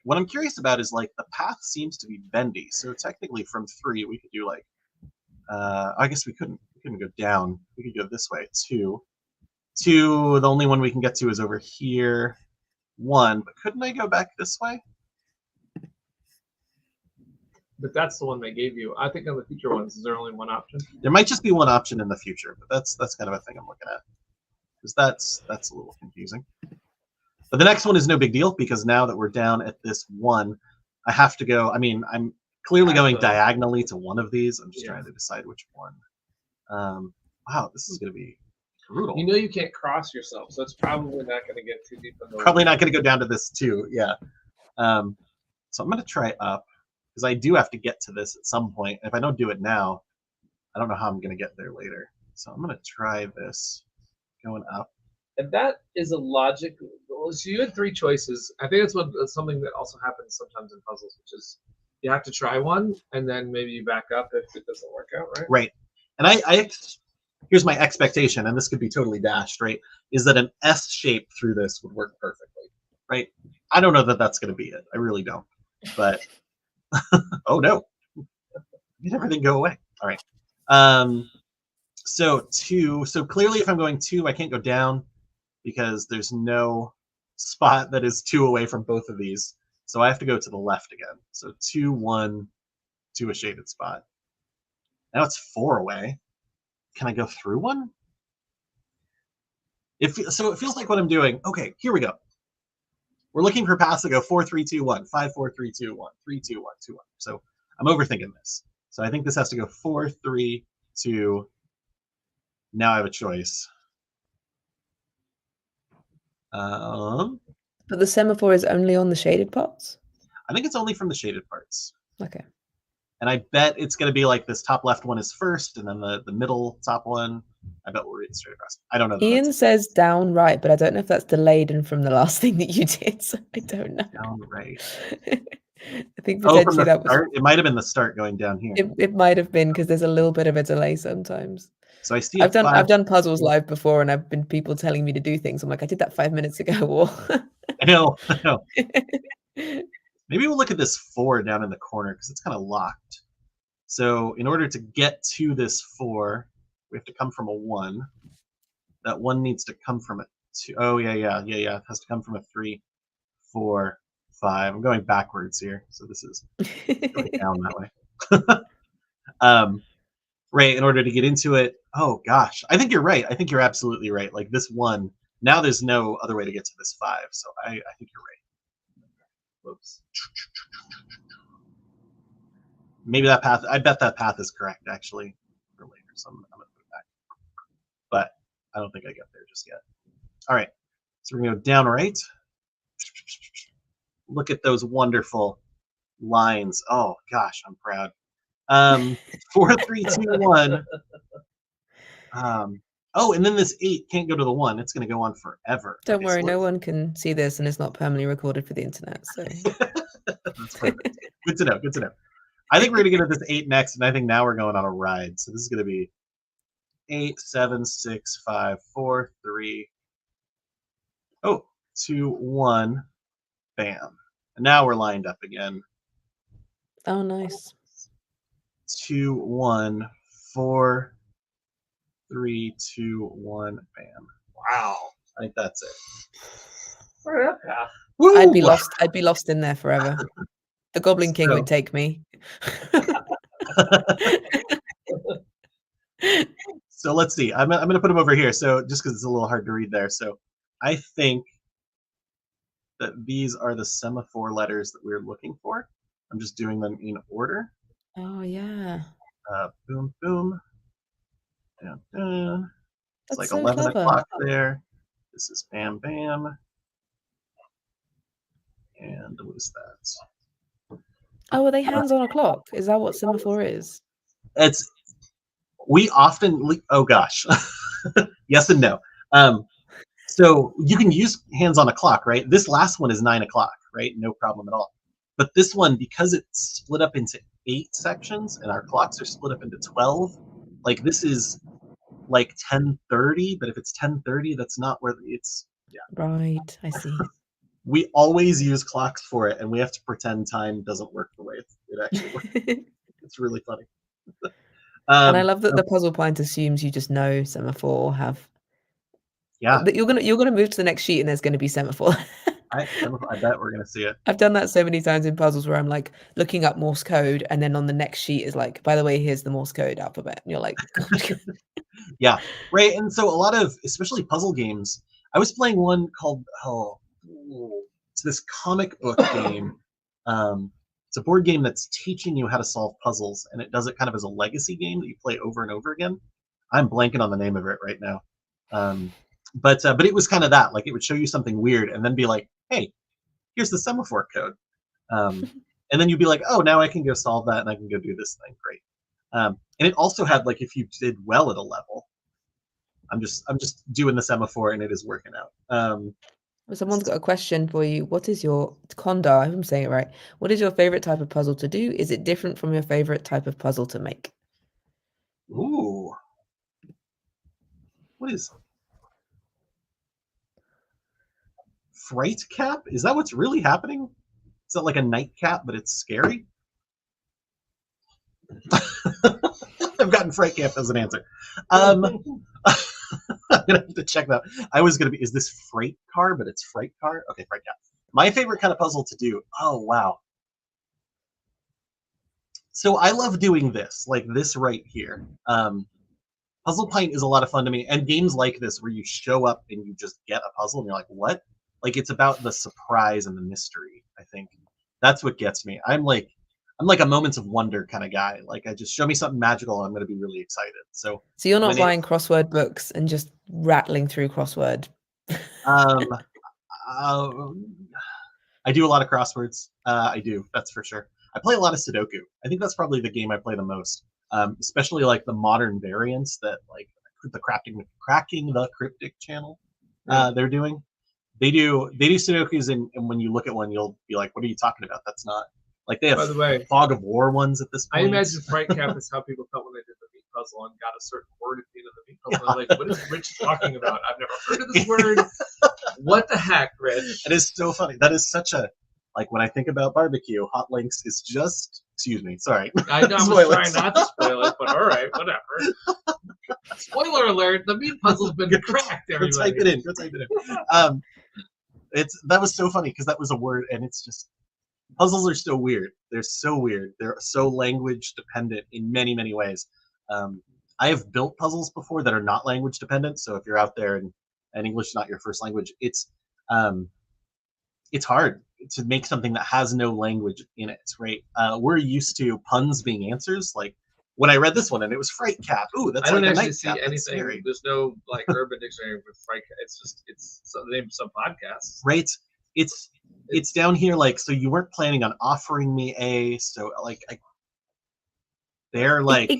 What I'm curious about is like the path seems to be bendy. So technically from 3 we could do like, I guess we couldn't go down. We could go this way, 2. 2, the only one we can get to is over here. 1, but couldn't I go back this way? But that's the one they gave you. I think on the future ones, is there only one option? There might just be one option in the future, but that's kind of a thing I'm looking at. Because that's a little confusing. But the next one is no big deal because now that we're down at this 1, I have to go. I mean, I'm clearly going diagonally to one of these. I'm just trying to decide which one. Wow, this is going to be brutal. You know you can't cross yourself, so it's probably not going to get too deep. Probably not going to go down to this 2, yeah. So I'm going to try up because I do have to get to this at some point. If I don't do it now, I don't know how I'm going to get there later. So I'm going to try this going up. And that is a logic. So you had 3 choices. I think that's something that also happens sometimes in puzzles, which is you have to try one and then maybe you back up if it doesn't work out, right? Right. And here's my expectation, and this could be totally dashed, right? Is that an S shape through this would work perfectly, right? I don't know that that's going to be it. I really don't. But oh no, did everything go away? All right. So 2. So clearly, if I'm going 2, I can't go down because there's no spot that is 2 away from both of these. So I have to go to the left again. So 2, 1 to a shaded spot. Now it's 4 away. Can I go through one? So it feels like what I'm doing. Okay, here we go. We're looking for paths that go 4, 3, 2, 1, 5, 4, 3, 2, 1, 3, 2, 1, 2, 1. So I'm overthinking this. So I think this has to go 4, 3, 2. Now I have a choice. But the semaphore is only on the shaded parts? I think it's only from the shaded parts. Okay. And I bet it's going to be like this top left one is first, and then the middle top one. I bet we'll read it straight across. I don't know. Ian says down right, but I don't know if that's delayed and from the last thing that you did. So I don't know. Down right. I think potentially that was. It might have been the start going down here. It might have been because there's a little bit of a delay sometimes. So I see. I've done puzzles live before, and I've been people telling me to do things. I'm like, I did that 5 minutes ago. Or I know. Maybe we'll look at this 4 down in the corner because it's kind of locked. So in order to get to this 4, we have to come from a 1. That 1 needs to come from a 2. Oh, yeah. It has to come from a 3, 4, 5. I'm going backwards here. So this is going down that way. Right, in order to get into it. Oh, gosh. I think you're right. I think you're absolutely right. Like this 1, now there's no other way to get to this 5. So I think you're right. Whoops. Maybe that path. I bet that path is correct actually for later. So I'm gonna put it back. But I don't think I get there just yet. All right. So we're gonna go down right. Look at those wonderful lines. Oh gosh, I'm proud. 4, 3, 2, 1. Oh, and then this 8 can't go to the 1. It's going to go on forever. Don't worry, no one can see this, and it's not permanently recorded for the internet. So that's perfect. Good to know. Good to know. I think we're going to get to this 8 next, and I think now we're going on a ride. So this is going to be 8, 7, 6, 5, 4, 3. Oh, 2, 1. Bam. And now we're lined up again. Oh, nice. 2, 1, 4, 3, 2, 1. Bam. Wow. I think that's it. All right, path. Woo! I'd be lost. I'd be lost in there forever. The Goblin King would take me. So let's see. I'm going to put him over here. So just because it's a little hard to read there. So I think that these are the semaphore letters that we're looking for. I'm just doing them in order. Oh yeah. Boom, boom. Down, down. It's like so 11 clever. o'clock there. This is bam, bam. And what is that? Oh, are they hands on a clock? Is that what semaphore is? We often, oh gosh. Yes and no. So you can use hands on a clock, right? This last one is 9 o'clock, right? No problem at all. But this one, because it's split up into 8 sections and our clocks are split up into 12, like this is like 10:30, but if it's 10:30, that's not where it's, yeah. Right, I see. We always use clocks for it, and we have to pretend time doesn't work the way it actually works. It's really funny. And I love that the puzzle pint assumes you just know semaphore, have. Yeah. You're gonna move to the next sheet, and there's gonna be semaphore. I bet we're gonna see it. I've done that so many times in puzzles where I'm like looking up Morse code, and then on the next sheet is like, by the way, here's the Morse code alphabet, and you're like, yeah, right. And so a lot of, especially puzzle games, I was playing one called it's this comic book game. It's a board game that's teaching you how to solve puzzles, and it does it kind of as a legacy game that you play over and over again. I'm blanking on the name of it right now. But it was kind of that, like it would show you something weird and then be like, hey, here's the semaphore code. And then you'd be like, oh, now I can go solve that and I can go do this thing. Great. And it also had, like, if you did well at a level, I'm just doing the semaphore and it is working out. Someone's got a question for you. What is your Kondar? I hope I'm saying it right. What is your favorite type of puzzle to do? Is it different from your favorite type of puzzle to make? Ooh. What is fright cap? Is that what's really happening? Is that like a nightcap, but it's scary? I've gotten fright cap as an answer. I'm gonna have to check that. I was gonna be, is this freight car, but it's fright car? Okay, fright cap. My favorite kind of puzzle to do. Oh wow. So I love doing this, like this right here. Puzzle Pint is a lot of fun to me, and games like this where you show up and you just get a puzzle and you're like, what? Like, it's about the surprise and the mystery. I think that's what gets me. I'm like a moments of wonder kind of guy. Like, I just show me something magical and I'm going to be really excited. So you're not buying crossword books and just rattling through crossword. I do a lot of crosswords. I do, that's for sure. I play a lot of Sudoku. I think that's probably the game I play the most. Especially like the modern variants that, like, the cracking the cryptic channel they're doing. They do Sudokus, and when you look at one, you'll be like, what are you talking about? That's not, like, they have, by the way, Fog of War ones at this point. I imagine fright cap is how people felt when they did the meat puzzle and got a certain word at the end of the meat puzzle. Yeah. Like, what is Rich talking about? I've never heard of this word. What the heck, Rich? It is so funny. That is such a, like, when I think about barbecue, Hot Links is just, excuse me, sorry. I know, I'm trying not to spoil it, but all right, whatever. Spoiler alert, the meat puzzle's been cracked, everybody. Go type it in. That was so funny because that was a word, and it's just, puzzles are so weird. They're so weird. They're so language dependent in many, many ways. I have built puzzles before that are not language dependent. So if you're out there and English is not your first language, it's it's hard to make something that has no language in it, right? We're used to puns being answers. Like when I read this one and it was fright cap. Ooh, that's I don't like a actually nightcap. see anything. There's no like urban dictionary with fright cap. It's the name of some podcasts. Right. It's down here like, so you weren't planning on offering me a, so like they're like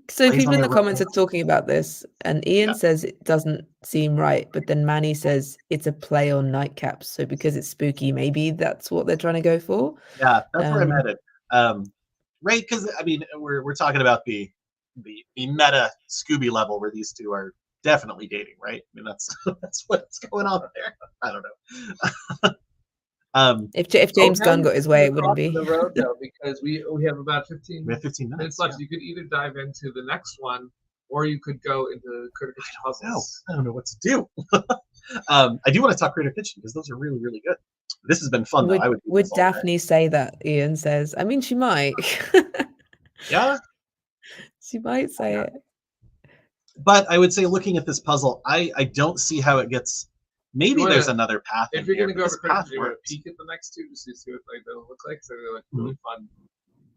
so people in the comments are talking about this, and Ian says it doesn't seem right, but then Manny says it's a play on nightcaps. So because it's spooky, maybe that's what they're trying to go for. Yeah, that's where I'm headed. Right, because I mean we're talking about the meta Scooby level where these two are definitely dating, right? I mean that's what's going on there. I don't know. If James Gunn got his way, it wouldn't be. The road though, because we have about 15 minutes left. You could either dive into the next one, or you could go into Critter Kitchen puzzles. I don't know what to do. I do want to talk Critter Kitchen because those are really, really good. This has been fun. Would Daphne say that? Ian says. I mean, she might. Yeah, she might say it. But I would say, looking at this puzzle, I don't see how it gets. Maybe there's another path. If you're going to go over Critter, you want to peek at the next two to see what like they'll look like. So they're like really fun.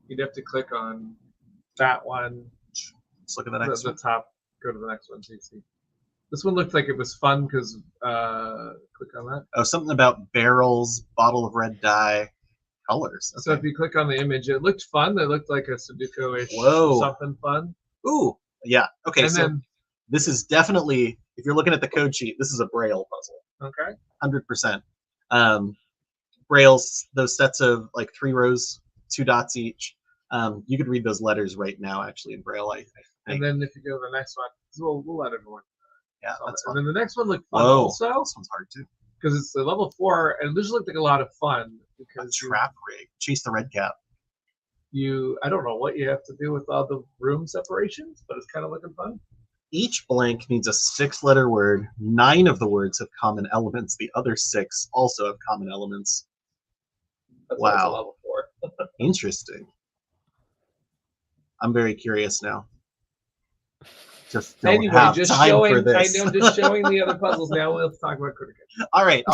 You'd have to click on that one. Let's look at the next one. The top. Go to the next one so you see. This one looked like it was fun because click on that. Oh, something about barrels, bottle of red dye, colors. Okay. So if you click on the image, it looked fun. It looked like a Sudoku-ish something fun. Ooh, yeah. Okay, and so then, this is definitely, if you're looking at the code sheet, this is a Braille puzzle. Okay. 100%. Brailles, those sets of like 3 rows, 2 dots each. You could read those letters right now, actually, in Braille. I think. And then if you go to the next one, we'll let everyone. Yeah, that's fun. And then the next one looked fun also. This one's hard too. Because it's the level 4, and this looked like a lot of fun. Because a trap rig. Chase the red cap. I don't know what you have to do with all the room separations, but it's kind of looking fun. Each blank means a 6-letter word. 9 of the words have common elements. The other 6 also have common elements. That's wow. Level 4. Interesting. I'm very curious now. Just don't have time for this. I know, just showing the other puzzles now. We'll talk about Critter Kitchen. All right.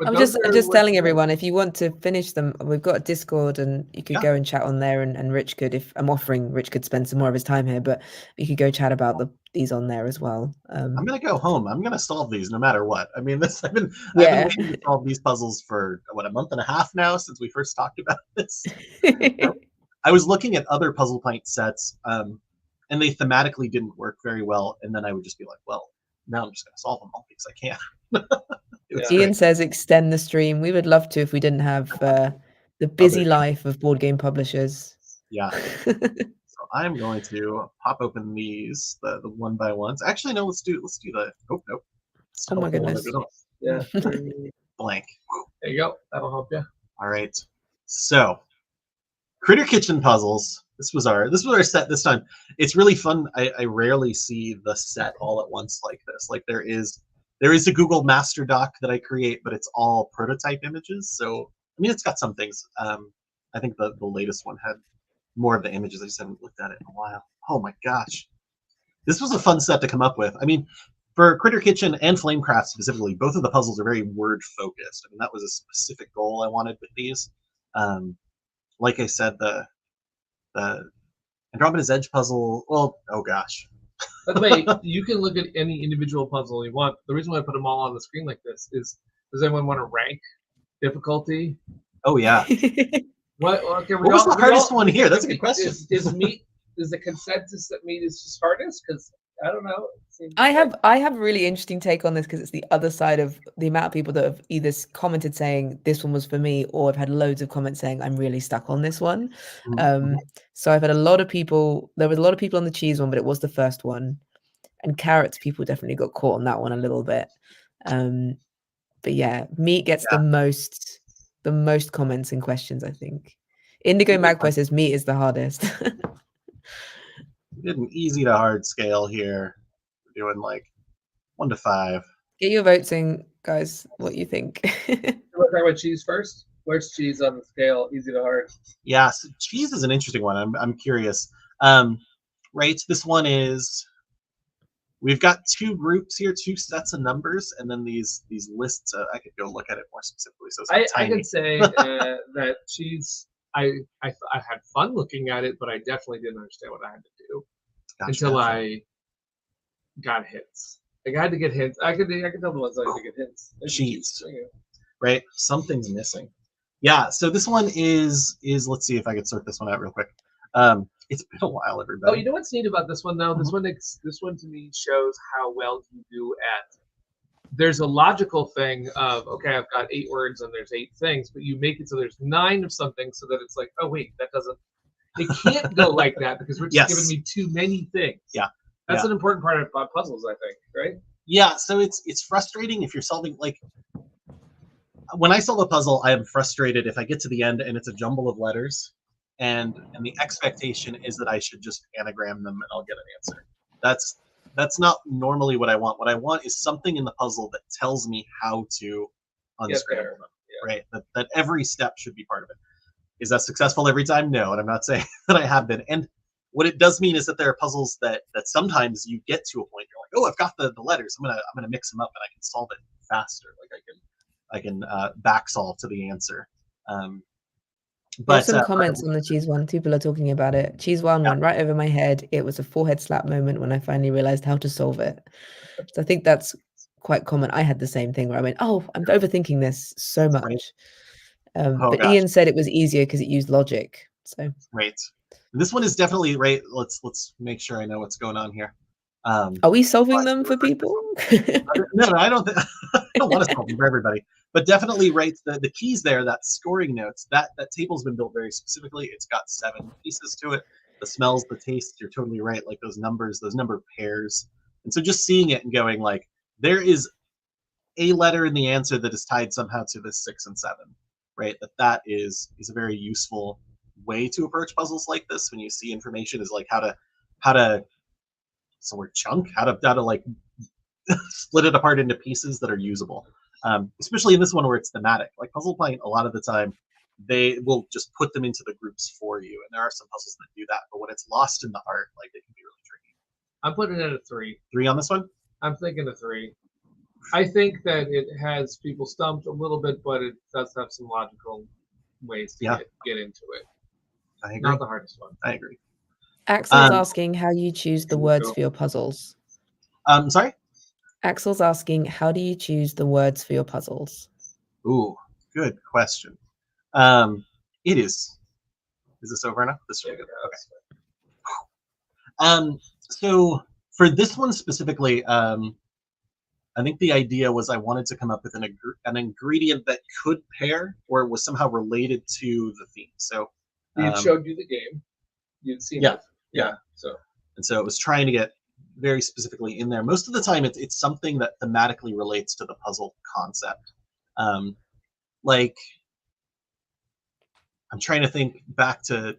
I'm just telling everyone, if you want to finish them, we've got a Discord and you could go and chat on there, and Rich could, if I'm offering Rich could spend some more of his time here, but you could go chat about these on there as well. I'm gonna go home. I'm gonna solve these no matter what. I mean, I've been waiting to solve these puzzles for a month and a half now since we first talked about this. I was looking at other Puzzle Pint sets, and they thematically didn't work very well, and then I would just be like, well, now I'm just gonna solve them all because I can. Ian says extend the stream. We would love to if we didn't have the busy life of board game publishers. Yeah. So I'm going to pop open these, the one by ones. Actually, no, let's do the nope. Oh my goodness. Yeah. Blank. There you go. That'll help you. All right. So Critter Kitchen puzzles. This was our set this time. It's really fun. I rarely see the set all at once like this. Like there is a Google Master Doc that I create, but it's all prototype images. So, I mean, it's got some things. I think the latest one had more of the images. I just haven't looked at it in a while. Oh my gosh. This was a fun set to come up with. I mean, for Critter Kitchen and Flamecraft specifically, both of the puzzles are very word focused. I mean, that was a specific goal I wanted with these. Like I said, the Andromeda's Edge puzzle, well, oh gosh. By the way, you can look at any individual puzzle you want. The reason why I put them all on the screen like this is, does anyone want to rank difficulty? Oh yeah. What was the hardest one here? That's a good question. Is the consensus that meat is just hardest? Because I don't know. I have a really interesting take on this because it's the other side of the amount of people that have either commented saying this one was for me, or I've had loads of comments saying I'm really stuck on this one. So I've had a lot of people. There was a lot of people on the cheese one, but it was the first one. And carrots, people definitely got caught on that one a little bit. But yeah, meat gets the most comments and questions, I think. Indigo Magpie says meat is the hardest. We did an easy to hard scale here. We're doing like 1 to 5. Get your votes in, guys. What you think? You want to talk about cheese first? Where's cheese on the scale, easy to hard? Yeah, so cheese is an interesting one. I'm curious. Right, this one is we've got two groups here, two sets of numbers, and then these lists. I could go look at it more specifically. So it's I can say that I had fun looking at it, but I definitely didn't understand what I had to do until I got hints. Like I had to get hints. I could tell the ones I had to get hints. Cheats, right? Something's missing. Yeah. So this one is let's see if I could sort this one out real quick. It's been a while, everybody. Oh, you know what's neat about this one though? This one to me shows how well you do at. There's a logical thing of okay, I've got 8 words and there's 8 things, but you make it so there's 9 of something, so that it's like, oh wait, that doesn't. It can't go like that because Rich is giving me too many things. Yeah. That's an important part of puzzles, I think, right? Yeah, so it's frustrating if you're solving, like, when I solve a puzzle, I am frustrated if I get to the end and it's a jumble of letters, and the expectation is that I should just anagram them and I'll get an answer. That's not normally what I want. What I want is something in the puzzle that tells me how to unscramble them, right? That every step should be part of it. Is that successful every time? No, and I'm not saying that I have been. And what it does mean is that there are puzzles that sometimes you get to a point you're like, oh, I've got the letters. I'm gonna mix them up and I can solve it faster. Like I can back solve to the answer. But some comments on the cheese one. People are talking about it. Cheese one went right over my head. It was a forehead slap moment when I finally realized how to solve it. So I think that's quite common. I had the same thing where I went, oh, I'm overthinking this so much. But Ian said it was easier because it used logic. So right. This one is definitely right. Let's make sure I know what's going on here. Are we solving them for people? No, I don't think I don't want to solve them for everybody. But definitely right. The keys there, that scoring notes, that table's been built very specifically. It's got 7 pieces to it. The smells, the taste, you're totally right. Like those numbers, those number pairs. And so just seeing it and going like, there is a letter in the answer that is tied somehow to this 6 and 7, right? That is a very useful way to approach puzzles like this when you see information is like how to so we're chunk how to like split it apart into pieces that are usable, especially in this one where it's thematic. Like Puzzle Pint, a lot of the time they will just put them into the groups for you, and there are some puzzles that do that, but when it's lost in the art, like it can be really tricky. I'm putting it at a 3 on this one. I'm thinking a 3. I think that it has people stumped a little bit, but it does have some logical ways to get into it. I agree. Not the hardest one. I agree. Axel's asking how you choose the words for your puzzles. Sorry? Axel's asking, how do you choose the words for your puzzles? Ooh, good question. It is. Is this over enough? This is really good. Okay. So for this one specifically, I think the idea was I wanted to come up with an ingredient that could pair or was somehow related to the theme. So it showed you the game. You'd seen it. Yeah. So it was trying to get very specifically in there. Most of the time, it's something that thematically relates to the puzzle concept. Like I'm trying to think back to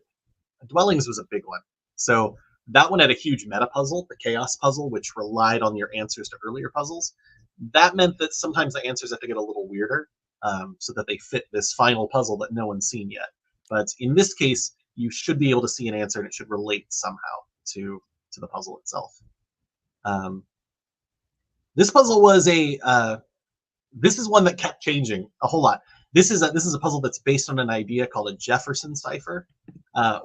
Dwellings was a big one. So that one had a huge meta puzzle, the chaos puzzle, which relied on your answers to earlier puzzles. That meant that sometimes the answers have to get a little weirder, so that they fit this final puzzle that no one's seen yet. But in this case, you should be able to see an answer and it should relate somehow to the puzzle itself. This puzzle was this is one that kept changing a whole lot. This is a puzzle that's based on an idea called a Jefferson cipher,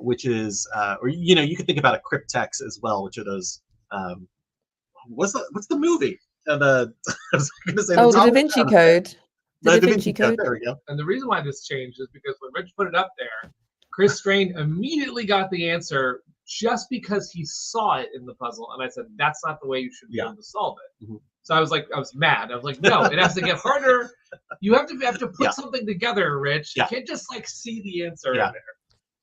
which is, or you can think about a cryptex as well, which are those. What's the movie? I was going to say the Da Vinci Code. The Da Vinci Code. There we go. And the reason why this changed is because when Rich put it up there, Chris Strain immediately got the answer just because he saw it in the puzzle, and I said that's not the way you should be able to solve it. Mm-hmm. So I was mad. I was like, no, it has to get harder. You have to put something together, Rich. You can't just like see the answer in there.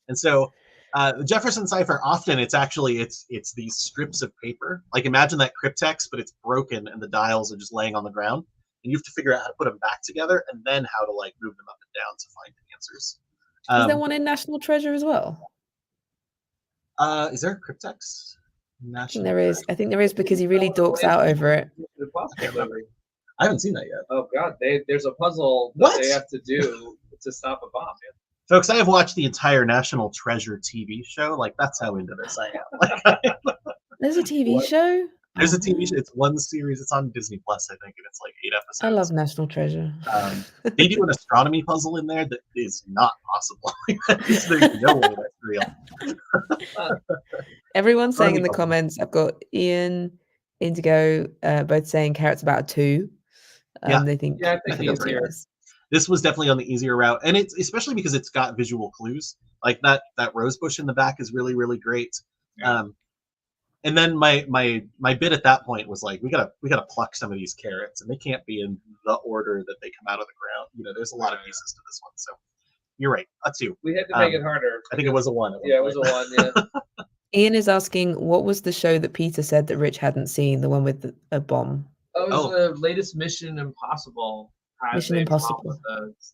And so the Jefferson cipher, often it's these strips of paper. Like imagine that cryptex, but it's broken and the dials are just laying on the ground. And you have to figure out how to put them back together and then how to like move them up and down to find the answers. Is there one in National Treasure as well? Is there a cryptex? I think there is because he really dorks out over it. I haven't seen that yet. Oh God, there's a puzzle that they have to do to stop a bomb. Yeah. Folks, I have watched the entire National Treasure TV show. Like that's how into this I am. There's a TV show? There's a TV show. It's one series. It's on Disney Plus, I think, and it's like 8 episodes. I love National Treasure. They do an astronomy puzzle in there that is not possible. There's no way that's real. Everyone's saying in the comments, I've got Ian, Indigo, both saying Carrot's about a 2. They think, I think easier. This was definitely on the easier route, and it's especially because it's got visual clues. Like that rose bush in the back is really, really great. Yeah. And then my bit at that point was like, we gotta pluck some of these carrots, and they can't be in the order that they come out of the ground. You know, there's a lot of pieces to this one, so you're right. A 2. We had to make it harder. I think it was a 1. Yeah, it was a 1. Yeah. Ian is asking, what was the show that Peter said that Rich hadn't seen? The one with a bomb. Oh, it was the latest Mission Impossible. Mission Impossible.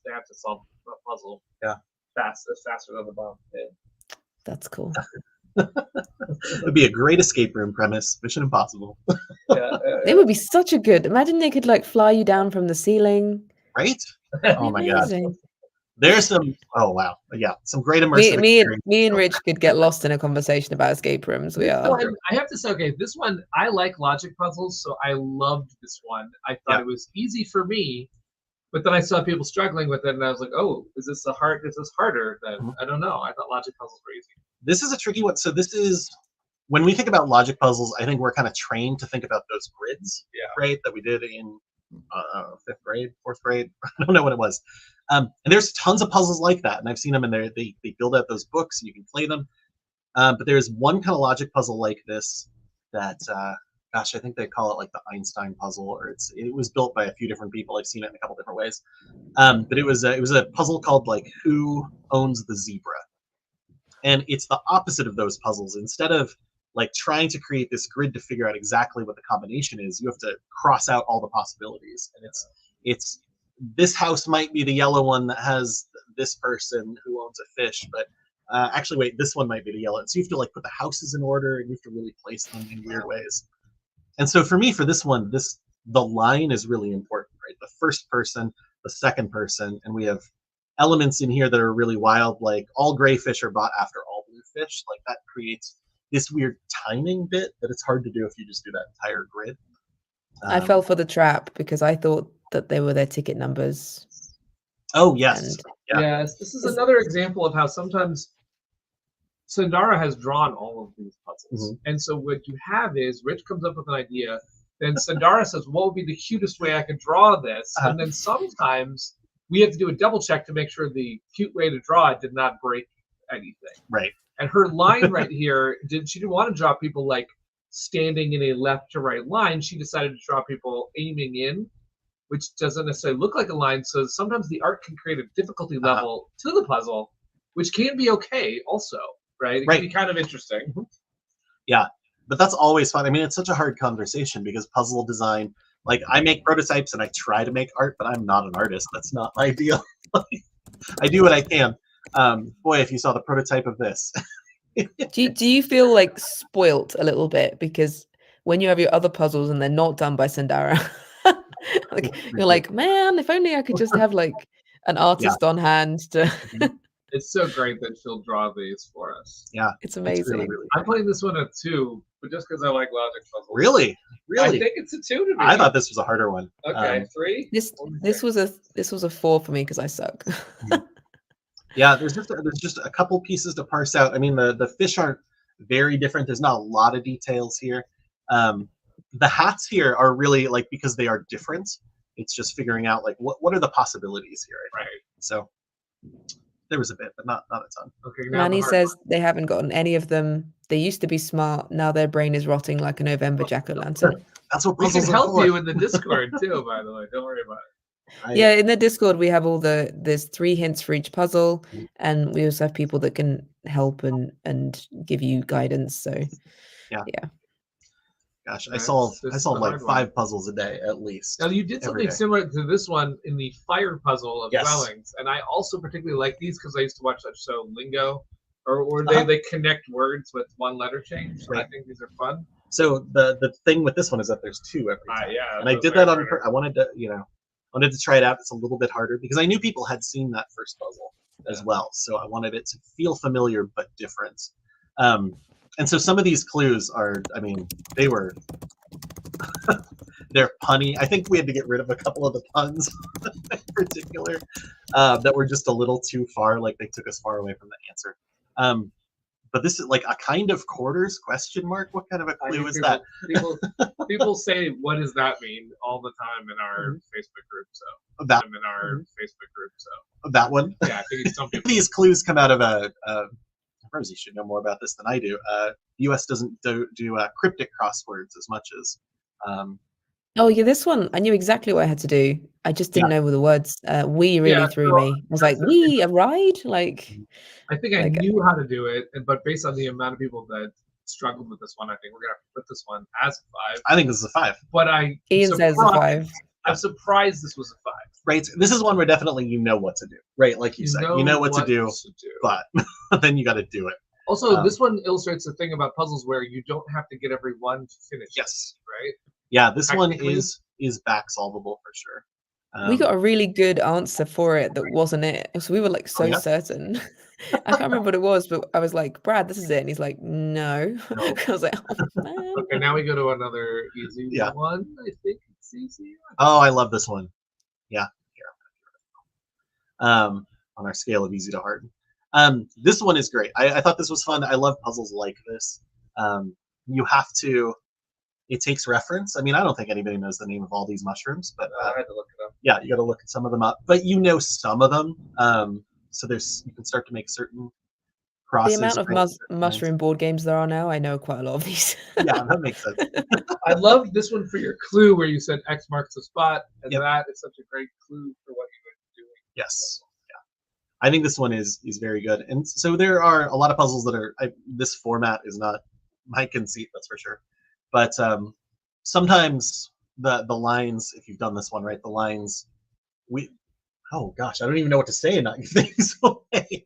They have to solve a puzzle. Yeah. Faster than the bomb. Yeah. That's cool. It would be a great escape room premise. Mission Impossible. It would be such a good. Imagine they could like fly you down from the ceiling. Right? Oh my god. There's some. Oh wow. Yeah, some great immersive. Me and Rich could get lost in a conversation about escape rooms. We are. I have to say, okay, this one I like logic puzzles, so I loved this one. I thought it was easy for me. But then I saw people struggling with it, and I was like, "Oh, is this harder?" Then I don't know. I thought logic puzzles were easy. This is a tricky one. So this is when we think about logic puzzles. I think we're kind of trained to think about those grids, right? That we did in 5th grade, 4th grade. I don't know what it was. And there's tons of puzzles like that, and I've seen them in there. They build out those books, and you can play them. But there's one kind of logic puzzle like this that. Gosh, I think they call it like the Einstein puzzle, or it was built by a few different people. I've seen it in a couple different ways, but it was a puzzle called like Who Owns the Zebra, and it's the opposite of those puzzles. Instead of like trying to create this grid to figure out exactly what the combination is, you have to cross out all the possibilities, and it's this house might be the yellow one that has this person who owns a fish, but actually wait, this one might be the yellow. So you have to like put the houses in order, and you have to really place them in weird ways. And so for me, for this one, the line is really important, right? The first person, the second person, and we have elements in here that are really wild, like all gray fish are bought after all blue fish. Like that creates this weird timing bit that it's hard to do if you just do that entire grid. I fell for the trap because I thought that they were their ticket numbers. Oh, yes. Yes, this is another example of how sometimes Sundara has drawn all of these puzzles. And so what you have is Rich comes up with an idea, then Sundara says, what would be the cutest way I could draw this? And then sometimes we have to do a double check to make sure the cute way to draw it did not break anything. Right. And her line right here, she didn't want to draw people like standing in a left to right line. She decided to draw people aiming in, which doesn't necessarily look like a line. So sometimes the art can create a difficulty level to the puzzle, which can be okay also. Right? It can be kind of interesting. Yeah, but that's always fun. I mean, it's such a hard conversation because puzzle design, like I make prototypes and I try to make art, but I'm not an artist. That's not my deal. I do what I can. Boy, if you saw the prototype of this. Do you feel like spoilt a little bit because when you have your other puzzles and they're not done by Sundara, like, you're like, man, if only I could just have like an artist on hand to. It's so great that she'll draw these for us. Yeah, it's amazing. It's really, really I'm playing this one at 2, but just because I like logic puzzles. Really? I think it's a 2 to me. I thought this was a harder one. Okay, 3. This was a 4 for me because I suck. Yeah, there's just a couple pieces to parse out. I mean, the fish aren't very different. There's not a lot of details here. The hats here are really like because they are different. It's just figuring out like what are the possibilities here. Right. So. There was a bit, but not a ton. Okay. Manny says they haven't gotten any of them. They used to be smart. Now their brain is rotting like a November jack-o'-lantern. That's what we puzzles can help are for. you in the Discord too, by the way. Don't worry about it. Yeah, in the Discord we have there's 3 hints for each puzzle, and we also have people that can help and give you guidance. So yeah. Gosh, I solve like 5 puzzles a day at least. Now you did something similar to this one in the fire puzzle of dwellings, and I also particularly like these because I used to watch that show Lingo, or they connect words with one letter change. So I think these are fun. So the thing with this one is that there's 2 every time. Yeah, and I did that on purpose. I wanted to try it out. It's a little bit harder because I knew people had seen that first puzzle as well, so I wanted it to feel familiar but different. And so some of these clues are, I mean, they were, they're punny. I think we had to get rid of a couple of the puns in particular that were just a little too far, like they took us far away from the answer. But this is like a kind of quarters question mark. What kind of a clue is that? People say, "What does that mean?" all the time in our Facebook group. So Facebook group. So that one. Yeah, I think some people. These clues come out of a. Rosie should know more about this than I do. The U.S. doesn't do cryptic crosswords as much as. Oh yeah, this one I knew exactly what I had to do. I just didn't know the words. We really threw me. I was like, "We a ride?" Like, I think I knew how to do it, but based on the amount of people that struggled with this one, I think we're gonna have to put this one as a 5. I think this is a 5. But Ian says a 5. I'm surprised this was a 5. Right. This is one where definitely you know what to do. Right, like you said, you know what to do, but then you got to do it. Also, this one illustrates the thing about puzzles where you don't have to get every one to finish. Yes. Right. Yeah, this one is back solvable for sure. We got a really good answer for it that wasn't it. So we were like so certain. I can't remember what it was, but I was like, "Brad, this is it." And he's like, "No." I was like, "Oh man." Okay, now we go to another easy one. I think it's easy. Oh, I love this one. Yeah. Here. On our scale of easy to hard. This one is great. I thought this was fun. I love puzzles like this. You have to. It takes reference. I mean, I don't think anybody knows the name of all these mushrooms, but I had to look it up. Yeah, you got to look at some of them up, but you know some of them. So you can start to make certain crosses. The amount of mushroom board games there are now, I know quite a lot of these. Yeah, that makes sense. I love this one for your clue where you said X marks the spot, and that is such a great clue for what you were doing. Yes. Yeah. I think this one is very good, and so there are a lot of puzzles that are. This format is not my conceit, that's for sure. But sometimes the lines, if you've done this one right, the lines, oh gosh, I don't even know what to say and not give things away.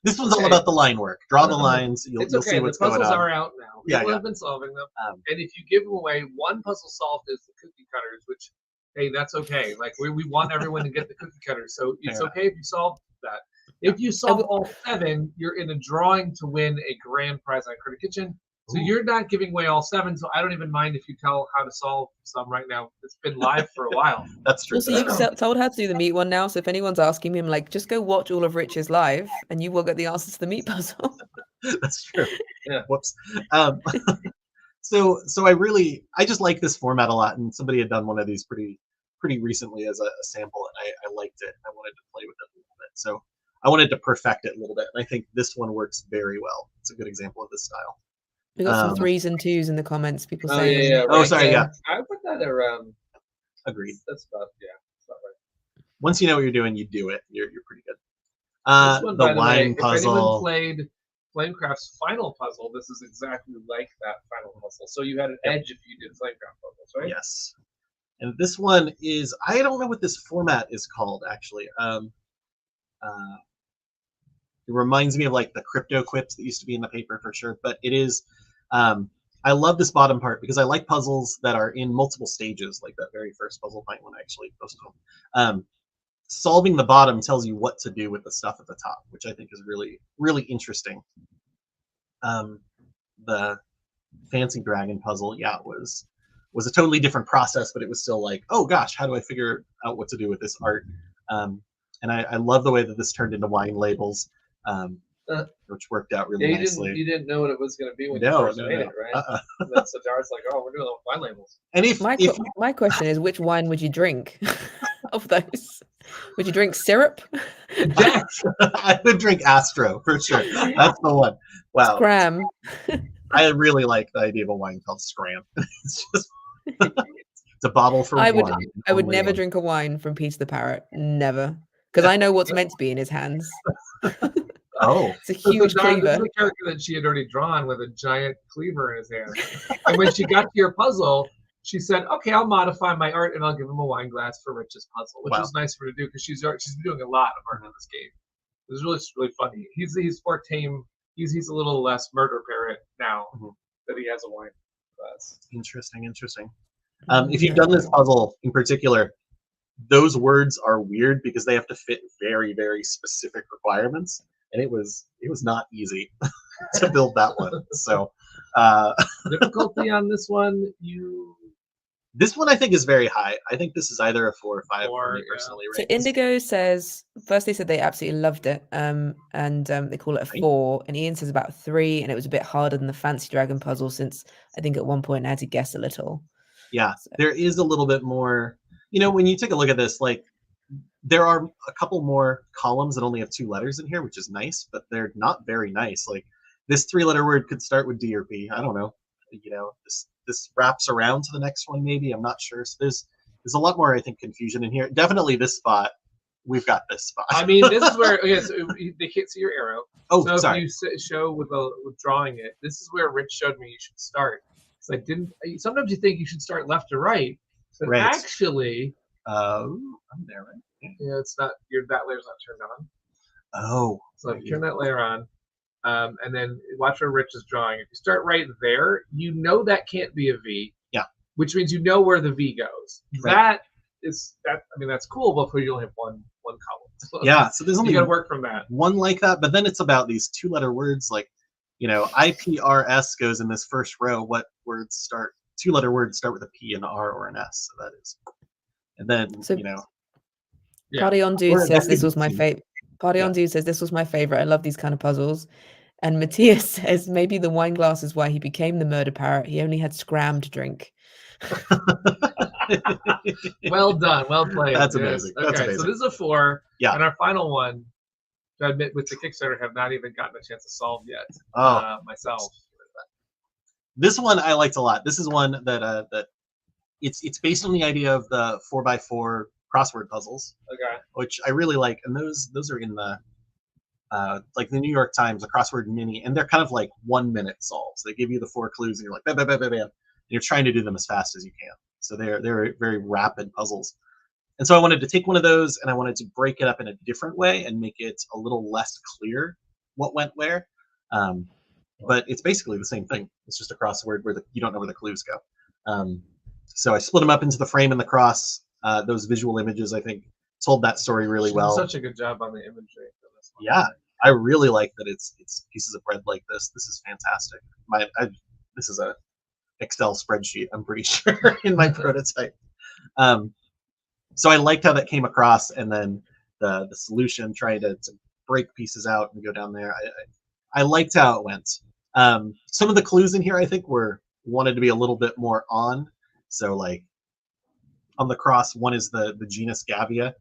This one's all about the line work. Draw the lines, you'll see what's going on. The puzzles are out now. People have been solving them. And if you give them away, one puzzle solved is the cookie cutters, which, hey, that's okay. Like, we want everyone to get the cookie cutters, so it's okay if you solve that. If you solve all 7, you're in a drawing to win a grand prize on Critter Kitchen. So you're not giving away all 7, so I don't even mind if you tell how to solve some right now. It's been live for a while. That's true. Also, you've told how to do the meat one now, so if anyone's asking me, I'm like, just go watch all of Rich's live, and you will get the answers to the meat puzzle. That's true. Yeah. Whoops. So I just like this format a lot, and somebody had done one of these pretty recently as a sample, and I liked it. I wanted to play with it a little bit, so I wanted to perfect it a little bit, and I think this one works very well. It's a good example of this style. We got some 3s and 2s in the comments. People saying, right. "Oh, sorry, yeah." I put that around. Agreed. That's about about right. Once you know what you're doing, you do it. You're pretty good. One, the wine puzzle. If anyone played Flamecraft's final puzzle, this is exactly like that final puzzle. So you had an edge if you did Flamecraft puzzles, right? Yes. And this one is, I don't know what this format is called actually. It reminds me of like the crypto quips that used to be in the paper for sure, but it is. I love this bottom part because I like puzzles that are in multiple stages, like that very first puzzle fight one I actually posted on. Solving the bottom tells you what to do with the stuff at the top, which I think is really, really interesting. The Fancy Dragon puzzle, was a totally different process, but it was still like, oh gosh, how do I figure out what to do with this art? And I love the way that this turned into wine labels. Which worked out really nicely. You didn't know what it was going to be when you first made it, right? That's so Dar's like, oh, we're doing wine labels. And if my question is, which wine would you drink of those? Would you drink syrup? Yes, I would drink Astro for sure. That's the one. Wow. Scram. I really like the idea of a wine called Scram. It's just it's a bottle for wine. I would never drink a wine from Peter the Parrot. Never. Because I know what's meant to be in his hands. Oh, it's a huge cleaver. This is a character that she had already drawn with a giant cleaver in his hand. And when she got to your puzzle, she said, "Okay, I'll modify my art and I'll give him a wine glass for Rich's puzzle," which was nice for her to do because she's been doing a lot of art in this game. It was really funny. He's more tame. He's a little less murder parrot now that he has a wine glass. Interesting. If you've done this puzzle in particular, those words are weird because they have to fit very, very specific requirements. And it was not easy. to build that one. So difficulty on this one, this one I think is very high. I think this is either a 4 or 5 for me personally. So Right? Indigo says first they said they absolutely loved it, and they call it a 4, and Ian says about 3, and it was a bit harder than the Fancy Dragon puzzle since I think at one point I had to guess a little. Yeah, so there is a little bit more. You know, when you take a look at this, like there are a couple more columns that only have 2 letters in here, which is nice, but they're not very nice. Like this 3-letter word could start with D or P. I don't know. You know, this wraps around to the next one, maybe. I'm not sure. So there's a lot more, I think, confusion in here. Definitely this spot. We've got this spot. I mean, this is where so they can't see your arrow. Oh, so sorry. If you show with drawing it, this is where Rich showed me you should start. So I didn't. Sometimes you think you should start left to right, but right. actually, I'm there, right? Yeah, it's not. That layer's not turned on. Oh, so if you turn that layer on. And then watch where Rich is drawing. If you start right there, you know that can't be a V. Yeah. Which means you know where the V goes. Right. I mean, that's cool, but you only have one column. So yeah. So there's only you got to work from that. One like that, but then it's about these 2-letter words. Like, you know, IPRS goes in this first row. What words start? 2-letter words start with a P, an R, or an S. So that is. And then you know. Yeah. Party on Dude says this was my favorite. Party on Dude says this was my favorite. I love these kind of puzzles. And Matthias says maybe the wine glass is why he became the murder parrot. He only had scram to drink. Well done. Well played. That's amazing. Okay, That's amazing. So this is a 4. Yeah. And our final one, I admit with the Kickstarter, have not even gotten a chance to solve yet. Myself. This one I liked a lot. This is one that it's based on the idea of the 4x4 crossword puzzles. Okay. Which I really like, and those are in the like the New York Times, a crossword mini, and they're kind of like 1-minute solves. They give you the 4 clues, and you're like, bam, bam, bam, bam, bam. And you're trying to do them as fast as you can. So they're very rapid puzzles. And so I wanted to take one of those, and I wanted to break it up in a different way and make it a little less clear what went where. But it's basically the same thing. It's just a crossword where you don't know where the clues go. So I split them up into the frame and the cross. Those visual images, I think, told that story really well. Such a good job on the imagery for this one. Yeah, I really like that it's pieces of bread like this. This is fantastic. This is a Excel spreadsheet, I'm pretty sure, in my prototype. So I liked how that came across, and then the solution, trying to break pieces out and go down there. I liked how it went. Some of the clues in here, I think, wanted to be a little bit more on. So like on the cross, one is the genus Gavia.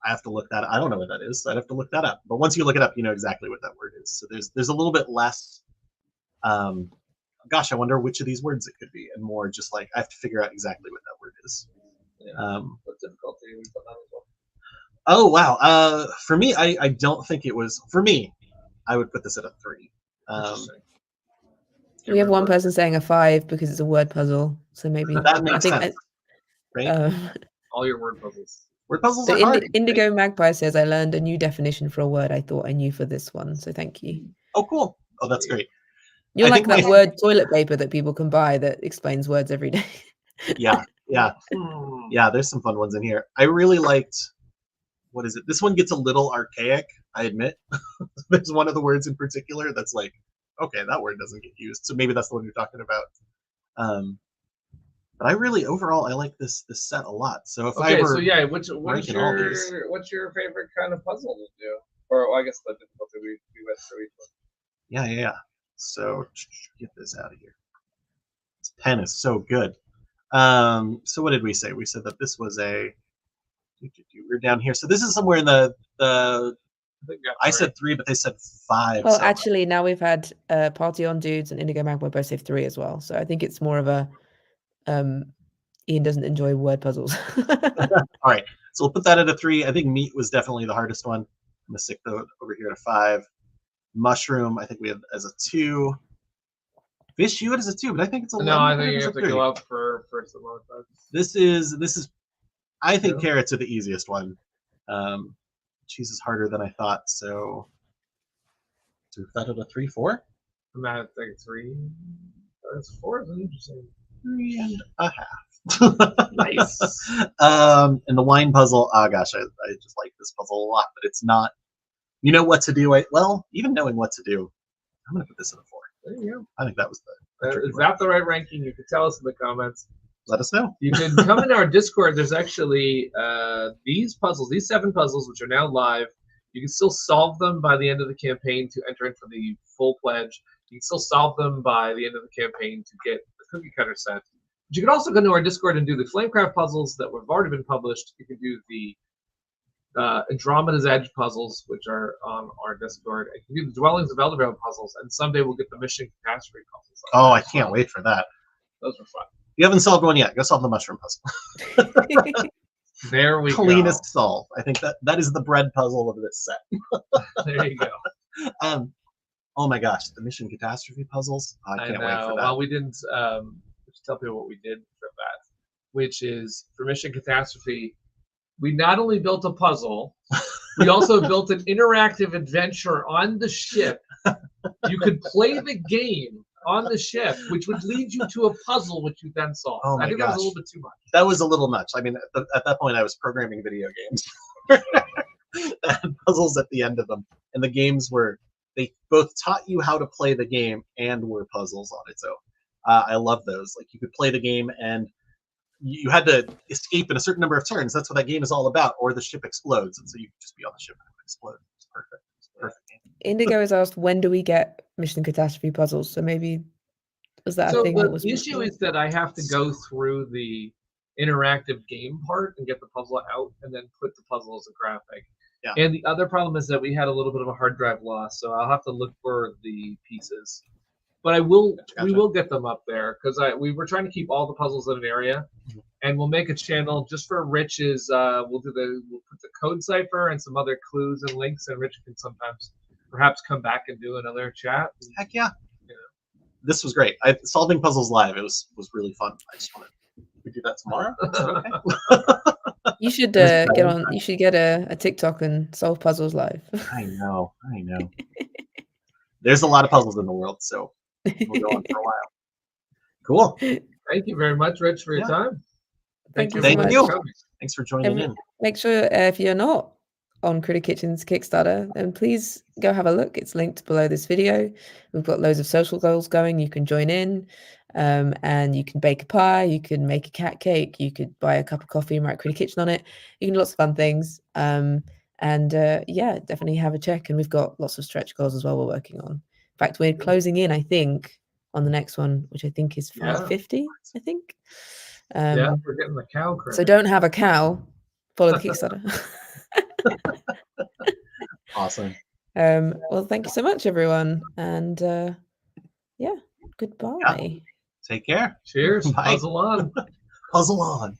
I have to look that up. I don't know what that is, so I'd have to look that up. But once you look it up, you know exactly what that word is. So there's a little bit less, gosh, I wonder which of these words it could be, and more just like I have to figure out exactly what that word is. Yeah. What difficulty we put on as well? Oh, wow. For me, I don't think it was. For me, I would put this at a 3. We have one person saying a 5 because it's a word puzzle. So maybe that makes sense. Right? All your word puzzles. Word puzzles are hard. Indigo Magpie says, I learned a new definition for a word I thought I knew for this one. So thank you. Oh, cool. Oh, that's great. You're like that word toilet paper that people can buy that explains words every day. Yeah. Yeah, there's some fun ones in here. I really liked, what is it? This one gets a little archaic, I admit. There's one of the words in particular that's like, okay, that word doesn't get used. So maybe that's the one you're talking about. But I really, overall, I like this set a lot. So if I were what's your favorite kind of puzzle to do? Or I guess the difficulty we went through each one. Yeah. So get this out of here. This pen is so good. So what did we say? We said that this was we're down here. So this is somewhere in the I said 3, but they said 5. Well, actually, now we've had Party on Dudes and Indigo Magpie both say 3 as well. So I think it's more of a Ian doesn't enjoy word puzzles. All right, so we'll put that at a 3. I think meat was definitely the hardest one. I'm gonna stick that over here at a 5. Mushroom, I think we have as a 2. Fish, you had as a 2, but I think it's a no. I think you have to go up for some more time. This is. I think carrots are the easiest one. Cheese is harder than I thought. So that at a 3, 4. I'm at like 3. That's 4 is interesting. 3.5. Nice. And the wine puzzle. Oh gosh, I just like this puzzle a lot, but it's not. You know what to do. Well, even knowing what to do, I'm gonna put this in a 4. There you go. I think that was the Is that the right ranking? You can tell us in the comments. Let us know. You can come into our Discord. There's actually these 7 puzzles, which are now live. You can still solve them by the end of the campaign to enter into the full pledge. You can still solve them by the end of the campaign to get the cookie cutter set. But you can also go to our Discord and do the Flamecraft puzzles that have already been published. You can do the Andromeda's Edge puzzles, which are on our Discord. You can do the Dwellings of Eldervale puzzles, and someday we'll get the Mission Catastrophe puzzles. Oh, I can't wait for that. Those were fun. You haven't solved one yet. Go solve the mushroom puzzle. There we go. Cleanest solve. I think that is the bread puzzle of this set. There you go. Oh my gosh, the Mission Catastrophe puzzles. I can't wait for that. Well, we didn't tell people what we did for that, which is for Mission Catastrophe. We not only built a puzzle, we also built an interactive adventure on the ship. You could play the game on the ship, which would lead you to a puzzle, which you then solve. Oh I think gosh. that was a little bit too much. That was a little much. I mean, at that point, I was programming video games. And puzzles at the end of them. And the games they both taught you how to play the game and were puzzles on its own. I love those. Like, you could play the game and you had to escape in a certain number of turns. That's what that game is all about. Or the ship explodes. And so you could just be on the ship and it would explode. It's perfect. It's a perfect game. Indigo has asked, when do we get Mission Catastrophe puzzles? So maybe was that a thing that was the issue is that I have to go through the interactive game part and get the puzzle out and then put the puzzle as a graphic. Yeah. And the other problem is that we had a little bit of a hard drive loss, so I'll have to look for the pieces. But we will get them up there because we were trying to keep all the puzzles in an area, and we'll make a channel just for Rich's. We'll put the code cipher and some other clues and links, and Rich can sometimes perhaps come back and do another chat. Heck yeah. This was great. Solving puzzles live. It was really fun. I just want to do that tomorrow. Okay? You should get on. You should get a TikTok and solve puzzles live. I know. There's a lot of puzzles in the world, so we'll go on for a while. Cool. Thank you very much, Rich, for your time. Thank you. Thank you. Thanks for joining in. Make sure if you're not on Critter Kitchen's Kickstarter, then please go have a look. It's linked below this video. We've got loads of social goals going. You can join in, and you can bake a pie, you can make a cat cake, you could buy a cup of coffee and write Critter Kitchen on it. You can do lots of fun things. Yeah, definitely have a check. And we've got lots of stretch goals as well we're working on. In fact, we're closing in, I think, on the next one, which I think is 550, I think. Yeah, we're getting the cow credit. So don't have a cow, follow the Kickstarter. Awesome. Well, thank you so much, everyone. And yeah, goodbye. Yeah. Take care. Cheers. Bye. Puzzle on. Puzzle on.